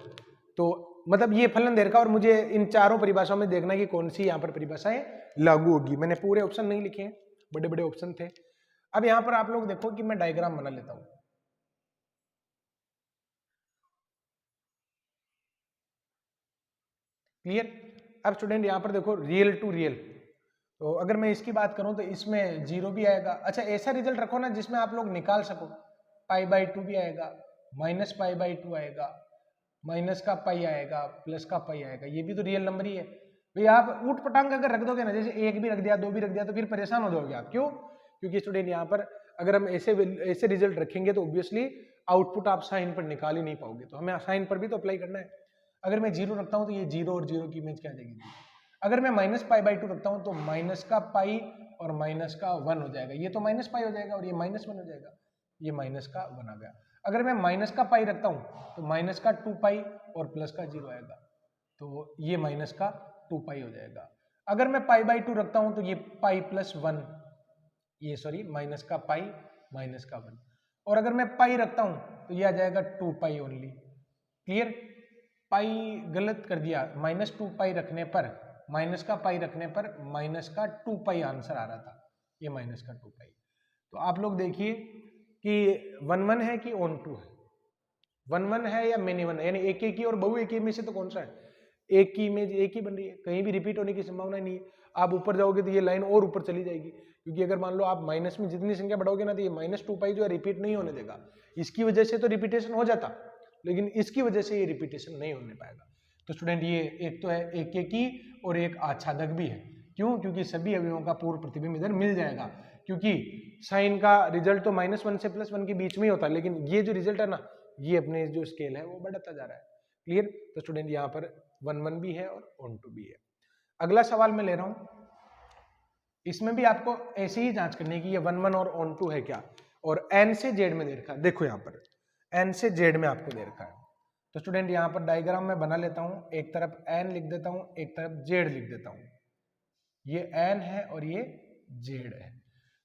तो मतलब ये फलन दे रखा और मुझे इन चारों परिभाषाओं में देखना है कि कौन सी यहाँ पर परिभाषाएं लागू होगी। मैंने पूरे ऑप्शन नहीं लिखे हैं, बड़े बड़े ऑप्शन थे। अब यहाँ पर आप लोग देखो कि मैं डायग्राम बना लेता हूं। क्लियर। अब स्टूडेंट यहाँ पर देखो रियल टू रियल, तो अगर मैं इसकी बात करूं तो इसमें 0 भी आएगा। अच्छा ऐसा रिजल्ट रखो ना जिसमें आप लोग निकाल सको, π/2 भी आएगा, -π/2 आएगा, माइनस का पाई आएगा, प्लस का पाई आएगा, ये भी तो रियल नंबर ही है भाई। आप ऊट पटांग अगर रख दोगे ना, जैसे 1 भी रख दिया, 2 भी रख दिया, तो फिर परेशान हो जाओगे आप। क्यों? क्योंकि स्टूडेंट यहाँ पर अगर हम ऐसे रिजल्ट रखेंगे तो ऑब्वियसली आउटपुट आप साइन पर निकाल ही नहीं पाओगे, तो हमें साइन पर भी तो अप्लाई करना है। अगर मैं 0 रखता हूं तो ये 0 और 0 की इमेज क्या आ जाएगी। अगर मैं -π/2 रखता हूं तो माइनस का पाई और माइनस का 1 हो जाएगा, ये तो माइनस पाई हो जाएगा और ये -1 हो जाएगा, ये माइनस का 1 आ गया। अगर मैं माइनस का पाई रखता हूं तो माइनस का 2π और प्लस का 0 आएगा, तो ये माइनस का 2π हो जाएगा। अगर मैं π/2 रखता हूं तो ये π+1, ये सॉरी माइनस का पाई माइनस का 1, और अगर मैं पाई रखता हूं तो ये आ जाएगा 2π ओनली। क्लियर? पाई गलत कर दिया, -2π रखने पर, माइनस का पाई रखने पर माइनस का 2π आंसर आ रहा था, ये माइनस का 2π। तो आप लोग देखिए कि 1-1 है कि ऑन टू है, 1-1 है या मेनी 1 है, यानी एक एक ही और बहु एक ही में से तो कौन सा है? एक की इमेज एक ही बन रही है, कहीं भी रिपीट होने की संभावना नहीं है। आप ऊपर जाओगे तो ये लाइन और ऊपर चली जाएगी, क्योंकि अगर मान लो आप माइनस में जितनी संख्या बढ़ाओगे ना तो ये -2π जो है रिपीट नहीं होने देगा। इसकी वजह से तो रिपीटेशन हो जाता, लेकिन इसकी वजह से ये रिपीटेशन नहीं होने पाएगा। तो स्टूडेंट ये एक तो है एक एक ही और एक आच्छादक भी है। क्यों? क्योंकि सभी अवयवों का पूर्व प्रतिबिंब इधर मिल जाएगा, क्योंकि साइन का रिजल्ट तो -1 से +1 के बीच में ही होता है, लेकिन ये जो रिजल्ट है ना, ये अपने जो स्केल है वो बढ़ता जा रहा है। क्लियर? तो स्टूडेंट यहाँ पर 1-1 भी है और ऑन टू भी है। अगला सवाल मैं ले रहा हूं, इसमें भी आपको ऐसे ही जांच करनी है कि ये 1-1 और ऑन टू है क्या, और n से z में दे रखा है। देखो यहाँ पर n से z में आपको दे रखा है, तो स्टूडेंट यहाँ पर डायग्राम में बना लेता हूँ, एक तरफ n लिख देता हूँ, एक तरफ z लिख देता हूँ। ये n है और ये z है,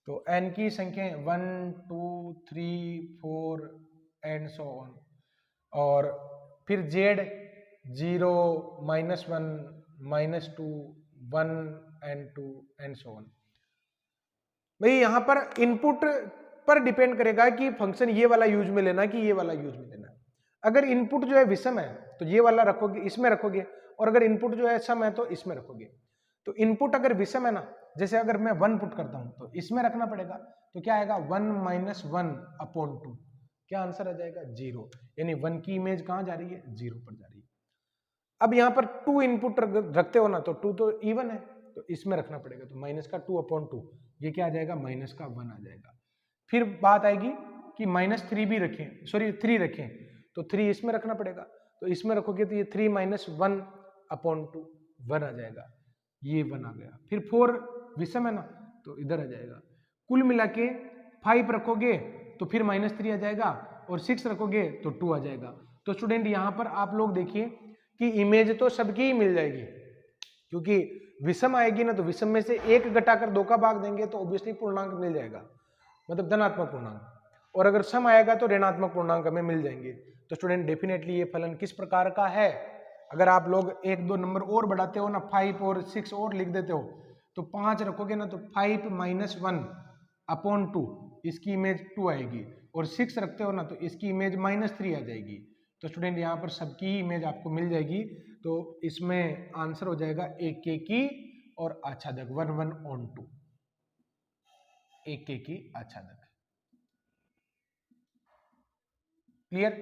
तो n की संख्या 1 2 3 4 एंड सो ऑन, और फिर z 0 -1 -2 1 and 2 and so on. भाई यहाँ पर इनपुट पर डिपेंड करेगा कि फंक्शन ये वाला यूज में लेना कि ये वाला यूज में लेना। अगर इनपुट जो है विषम है तो ये वाला रखोगे, इसमें रखोगे, और अगर इनपुट जो है सम है तो इसमें रखोगे। तो इनपुट अगर विषम है ना, जैसे अगर मैं 1 पुट करता हूं तो इसमें रखना पड़ेगा, तो क्या आएगा 1 - 1/2, क्या आंसर आ जाएगा 0, यानी 1 की इमेज कहां जा रही है 0 पर जा रही है। अब यहाँ पर 2 इनपुट रखते हो ना, तो 2 तो इवन है तो इसमें रखना पड़ेगा, तो -2/2 ये क्या आ जाएगा -1 आ जाएगा। फिर बात आएगी कि -3 भी रखें, सॉरी 3 रखें, तो 3 इसमें रखना पड़ेगा, तो इसमें रखोगे तो ये 3 - 1/2 1 आ जाएगा, ये 1 आ गया। फिर 4 विषम है ना, तो इधर आ जाएगा। कुल मिला के 5 रखोगे तो फिर -3 आ जाएगा, और 6 रखोगे तो 2 आ जाएगा। तो स्टूडेंट यहाँ पर आप लोग देखिए कि इमेज तो सबकी ही मिल जाएगी, क्योंकि विषम आएगी ना, तो विषम में से 1 घटाकर 2 का भाग देंगे तो ऑब्वियसली पूर्णांक मिल जाएगा, मतलब धनात्मक पूर्णांक, और अगर सम आएगा तो ऋणात्मक पूर्णांक हमें मिल जाएंगे। तो स्टूडेंट डेफिनेटली ये फलन किस प्रकार का है, अगर आप लोग 1-2 नंबर और बढ़ाते हो ना, 5 और 6 और लिख देते हो, तो 5 रखोगे ना तो 5 - 1/2 इसकी इमेज 2 आएगी, और 6 रखते हो ना तो इसकी इमेज -3 आ जाएगी। तो स्टूडेंट यहाँ पर सबकी इमेज आपको मिल जाएगी, तो इसमें आंसर हो जाएगा एक एक की और आच्छादक 1-1/2, एक एक की आच्छादक। क्लियर?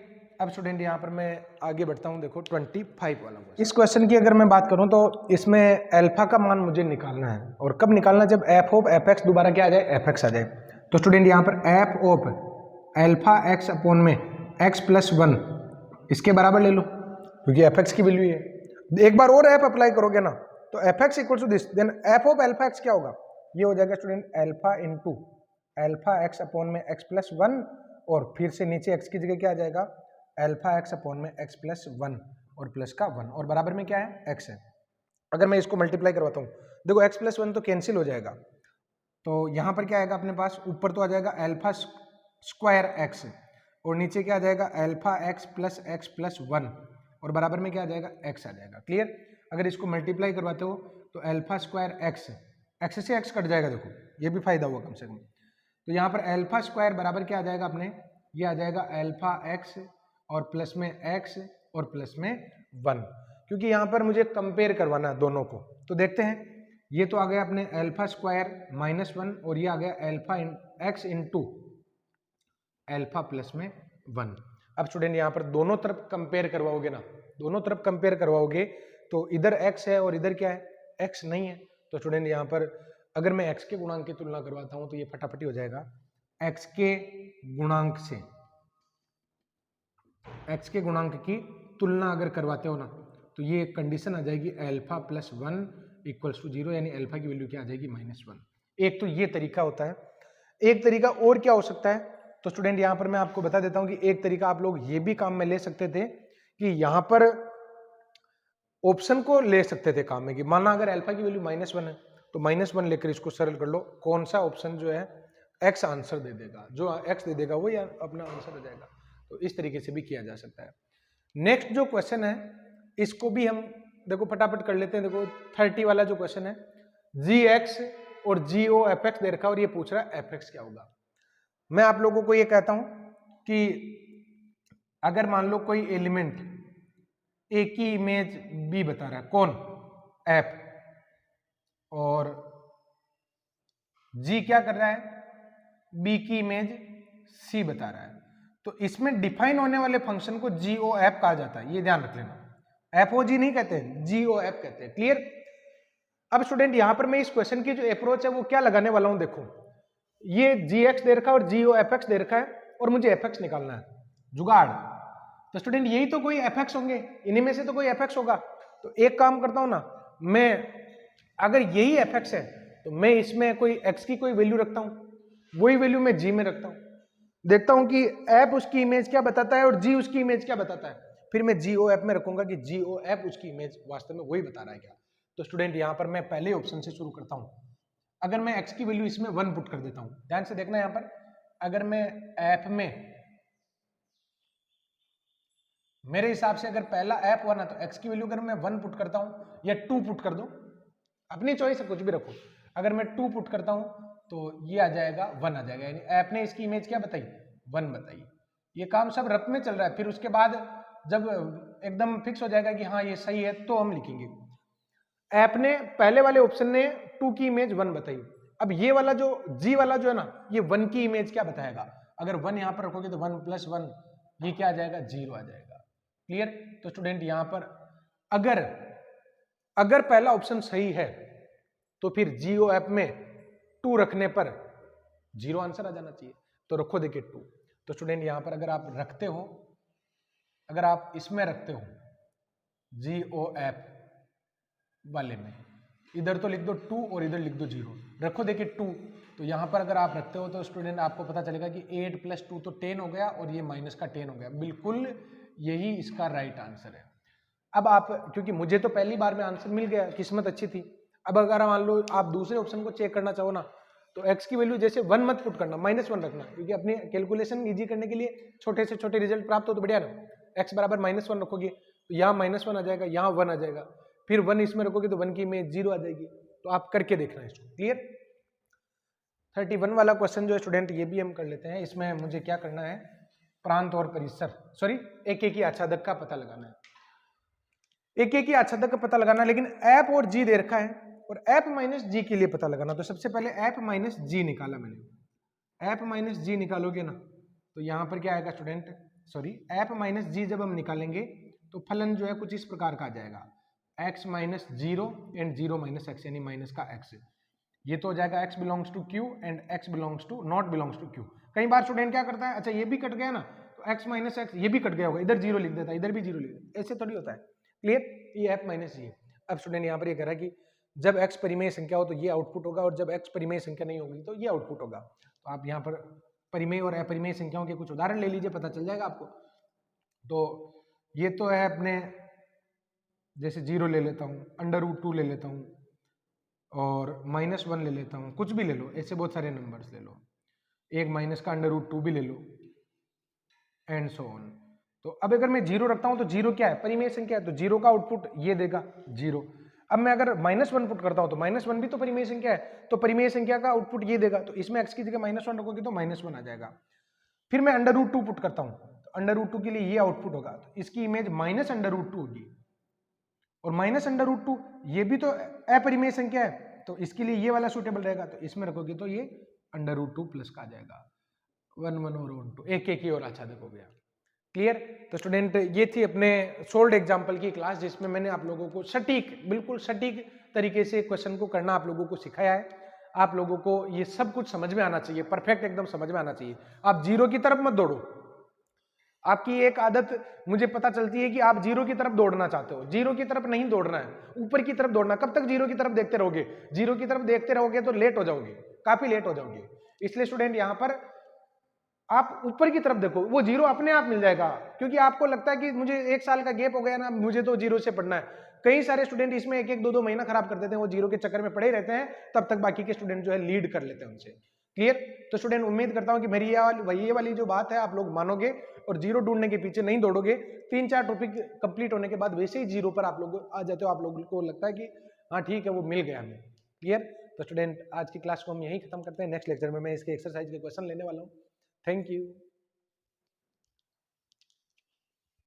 अब स्टूडेंट यहाँ पर मैं आगे बढ़ता हूँ, देखो 25 वाला क्वेश्चन। इस क्वेश्चन की अगर मैं बात करूँ तो इसमें अल्फा का मान मुझे निकालना है, और कब निकालना, जब f ऑफ fx दोबारा क्या आ जाए fx आ जाए। तो स्टूडेंट यहाँ पर f of alpha x upon में x+1 इसके बराबर ले लो, क्योंकि fx की वैल्यू है। एक बार और f अप्लाई करोगे ना तो fx equal to this, then f of alpha x क्या होगा, ये हो जाएगा student alpha into alpha x upon में x+1, और फिर से नीचे x की जगह क्या आ जाएगा अल्फा x अपॉन में x+1 और प्लस का 1, और बराबर में क्या है x है। अगर मैं इसको मल्टीप्लाई करवाता हूँ, देखो x+1 तो कैंसिल हो जाएगा, तो यहाँ पर क्या आएगा अपने पास, ऊपर तो आ जाएगा अल्फा स्क्वायर x, और नीचे क्या आ जाएगा अल्फा x प्लस x+1, और बराबर में क्या आ जाएगा x आ जाएगा। क्लियर? अगर इसको मल्टीप्लाई करवाते हो तो अल्फा स्क्वायर x से x कट जाएगा, देखो ये भी फायदा हुआ कम से कम। तो यहाँ पर अल्फा स्क्वायर बराबर क्या आ जाएगा अपने, ये आ जाएगा अल्फा x और प्लस में x और प्लस में 1, क्योंकि यहाँ पर मुझे कंपेयर करवाना है दोनों को। तो देखते हैं, ये तो आ गया अपने अल्फा स्क्वायर -1, और ये आ गया alpha x into alpha plus में 1। अब स्टूडेंट यहाँ पर दोनों तरफ कंपेयर करवाओगे ना, दोनों तरफ कंपेयर करवाओगे तो इधर x है और इधर क्या है x नहीं है। तो स्टूडेंट यहाँ पर अगर मैं x के गुणांक की तुलना करवाता हूँ तो ये फटाफटी हो जाएगा x के गुणांक से, x के गुणांक की तुलना अगर करवाते हो ना, तो ये कंडीशन आ जाएगी अल्फा प्लस 1 इक्वल्स टू 0, यानी अल्फा की वैल्यू क्या आ जाएगी -1। एक तो ये तरीका होता है। एक तरीका और क्या हो सकता है, तो स्टूडेंट यहां पर मैं आपको बता देता हूं कि एक तरीका आप लोग ये भी काम में ले सकते थे कि यहां पर ऑप्शन को ले सकते थे काम में, कि माना अगर अल्फा की वैल्यू -1 है तो -1 लेकर इसको सरल कर लो, कौन सा ऑप्शन जो है x आंसर दे देगा, जो x दे देगा वो या अपना आंसर हो जाएगा। तो इस तरीके से भी किया जा सकता है। नेक्स्ट जो क्वेश्चन है इसको भी हम देखो फटाफट कर लेते हैं। देखो 30 वाला जो क्वेश्चन है, gx और go fx दे रखा और ये पूछ रहा है fx क्या होगा। मैं आप लोगों को ये कहता हूं कि अगर मान लो कोई एलिमेंट ए की इमेज बी बता रहा है, कौन, एफ, और जी क्या कर रहा है, बी की इमेज सी बता रहा है, तो इसमें डिफाइन होने वाले फंक्शन को जी ओ एफ कहा जाता है, ये ध्यान रख लेना। एफ ओ जी नहीं कहते, जी ओ एफ कहते हैं। क्लियर। अब स्टूडेंट यहां पर मैं इस क्वेश्चन की जो अप्रोच है वो क्या लगाने वाला हूं, देखो ये जी एक्स दे रखा है और जी ओ एफ एक्स दे रखा है और मुझे एफ एक्स निकालना है, जुगाड़। तो स्टूडेंट यही तो कोई एफ एक्स होंगे, इन्हीं में से तो कोई एफ एक्स होगा। तो एक काम करता हूं ना मैं, अगर यही एफ एक्स है तो मैं इसमें कोई एक्स की कोई वैल्यू रखता हूं, वही वैल्यू मैं जी में रखता हूं, देखता हूं कि एफ उसकी इमेज क्या बताता है और जी उसकी इमेज क्या बताता है, फिर मैं जी ओ एफ में रखूंगा कि जी ओ एफ उसकी इमेज वास्तव में वही बता रहा है क्या। तो स्टूडेंट यहां पर मैं पहले ऑप्शन से शुरू करता हूं। अगर मैं x की वैल्यू इसमें 1 पुट कर देता हूं, ध्यान से देखना यहां पर, अगर मैं f में, मेरे हिसाब से अगर पहला f 1 है तो x की वैल्यू अगर मैं 1 पुट करता हूं या 2 पुट कर दो, अपनी चॉइस है, कुछ भी रखो। अगर मैं 2 पुट करता हूं तो ये आ जाएगा 1 आ जाएगा, यानी f ने इसकी इमेज क्या बताई, 1 बताई। ये काम सब रफ में चल रहा है, फिर उसके बाद जब एकदम फिक्स हो जाएगा कि हाँ ये सही है तो हम लिखेंगे। ऐप ने पहले वाले ऑप्शन ने 2 की इमेज 1 बताई। अब ये वाला जो जी वाला जो है ना, ये 1 की इमेज क्या बताएगा, अगर 1 यहां पर रखोगे तो 1 + 1 ये क्या आ जाएगा, 0 आ जाएगा। क्लियर। तो स्टूडेंट यहां पर अगर पहला ऑप्शन सही है तो फिर जीओ ऐप में 2 रखने पर 0 आंसर आ जाना चाहिए। तो रखो देखिए 2। तो स्टूडेंट यहां पर अगर आप रखते हो, अगर आप इसमें रखते हो जीओ ऐप वाले में, इधर तो लिख दो 2 और इधर लिख दो 0, रखो देखिए 2। तो यहां पर अगर आप रखते हो तो स्टूडेंट आपको पता चलेगा कि 8 + 2 तो 10 हो गया और ये माइनस का 10 हो गया। बिल्कुल यही इसका राइट आंसर है। अब आप, क्योंकि मुझे तो पहली बार में आंसर मिल गया, किस्मत अच्छी थी। अब अगर मान लो आप दूसरे ऑप्शन को चेक करना चाहो ना, तो x की वैल्यू जैसे 1 मत पुट करना, -1 रखना, क्योंकि अपनी कैलकुलेशन इजी करने के लिए छोटे से छोटे रिजल्ट प्राप्त हो तो बढ़िया ना। x बराबर -1 रखोगे तो यहाँ -1 आ जाएगा, यहाँ 1 आ जाएगा, फिर 1 इसमें रखोगे तो 1 की इमेज 0 आ जाएगी। तो आप करके देखना इसको। क्लियर। 31 वाला क्वेश्चन जो है स्टूडेंट, ये भी हम कर लेते हैं। इसमें मुझे क्या करना है, प्रांत और परिसर, सॉरी एक की आच्छादक का पता लगाना है। एक की आच्छादक का पता लगाना, लेकिन ऐप और जी दे रखा है और ऐप माइनस जी के लिए पता लगाना। तो सबसे पहले ऐप माइनस जी निकाला मैंने। ऐप माइनस जी निकालोगे ना तो यहां पर क्या आएगा स्टूडेंट, सॉरी ऐप माइनस जी जब हम निकालेंगे तो फलन जो है कुछ इस प्रकार का आ जाएगा, x - 0 एंड 0 - x, यानी माइनस का x। ये तो हो जाएगा x belongs to q and x belongs to not belongs to q। कई बार स्टूडेंट क्या करता है, अच्छा ये भी कट गया ना तो x - x ये भी कट गया होगा, इधर 0 लिख देता है, इधर भी 0 लिख देता है, ऐसे थोड़ी होता है। क्लियर। ये ऐप माइनस जी है। अब स्टूडेंट यहाँ पर ये कह रहा है कि जब x परिमेय संख्या हो तो ये आउटपुट होगा और जब x परिमेय संख्या नहीं होगी तो ये आउटपुट होगा। तो आप यहाँ पर परिमेय और अपरिमेय संख्याओं के कुछ उदाहरण ले लीजिए, पता चल जाएगा आपको। तो ये तो है अपने, जैसे 0 ले लेता हूँ, √2 ले लेता हूँ और -1 ले लेता हूँ, कुछ भी ले लो, ऐसे बहुत सारे नंबर्स ले लो, एक माइनस का √2 भी ले लो एंड सो ऑन। तो अब अगर मैं 0 रखता हूं तो 0 क्या है, परिमेय संख्या है, तो 0 का आउटपुट ये देगा 0। अब मैं अगर -1 पुट करता हूं तो -1 भी तो परिमेय संख्या है, तो परिमेय संख्या का आउटपुट ये देगा। तो इसमें x की जगह -1 रखोगे तो -1 आ जाएगा। फिर मैं √2 पुट करता हूं तो √2 के लिए ये आउटपुट होगा, तो इसकी इमेज -√2 होगी और -√2 ये भी तो अपरिमेय संख्या है, तो इसके लिए ये वाला सूटेबल रहेगा। तो इसमें रखोगे तो ये √2 प्लस का आ जाएगा, 1 1 और 1 2, एक की और आच्छादक हो गया। क्लियर। तो स्टूडेंट ये थी अपने सोल्ड एग्जाम्पल की क्लास, जिसमें मैंने आप लोगों को सटीक, बिल्कुल सटीक तरीके से क्वेश्चन को करना आप लोगों को सिखाया है। आप लोगों को ये सब कुछ समझ में आना चाहिए, परफेक्ट एकदम समझ में आना चाहिए। आप जीरो की तरफ मत दौड़ो। आपकी एक आदत मुझे पता चलती है कि आप जीरो की तरफ दौड़ना चाहते हो, जीरो की तरफ नहीं दौड़ना है, ऊपर की तरफ दौड़ना। कब तक जीरो की तरफ देखते रहोगे? जीरो की तरफ देखते रहोगे तो लेट हो जाओगे, काफी लेट हो जाओगे। इसलिए स्टूडेंट यहां पर आप ऊपर की तरफ देखो, वो जीरो अपने आप मिल जाएगा। क्योंकि आपको लगता है कि मुझे 1 साल का गैप हो गया ना, मुझे तो जीरो से पढ़ना है। कई सारे स्टूडेंट इसमें 1-1, 2-2 महीना खराब कर देते हैं, वो जीरो के चक्कर में पड़े रहते हैं, तब तक बाकी के स्टूडेंट जो है लीड कर लेते हैं उनसे। क्लियर? तो स्टूडेंट उम्मीद करता हूं कि मेरी ये वाली जो बात है आप लोग मानोगे और जीरो ढूंढने के पीछे नहीं दौड़ोगे। 3-4 टॉपिक कंप्लीट होने के बाद वैसे ही जीरो पर आप लोग आ जाते हो, आप लोगों को लगता है कि हाँ ठीक है वो मिल गया हमें। क्लियर? तो स्टूडेंट आज की क्लास को हम यहीं खत्म करते हैं। नेक्स्ट लेक्चर में मैं इसके एक्सरसाइज के क्वेश्चन लेने वाला हूँ। Thank you.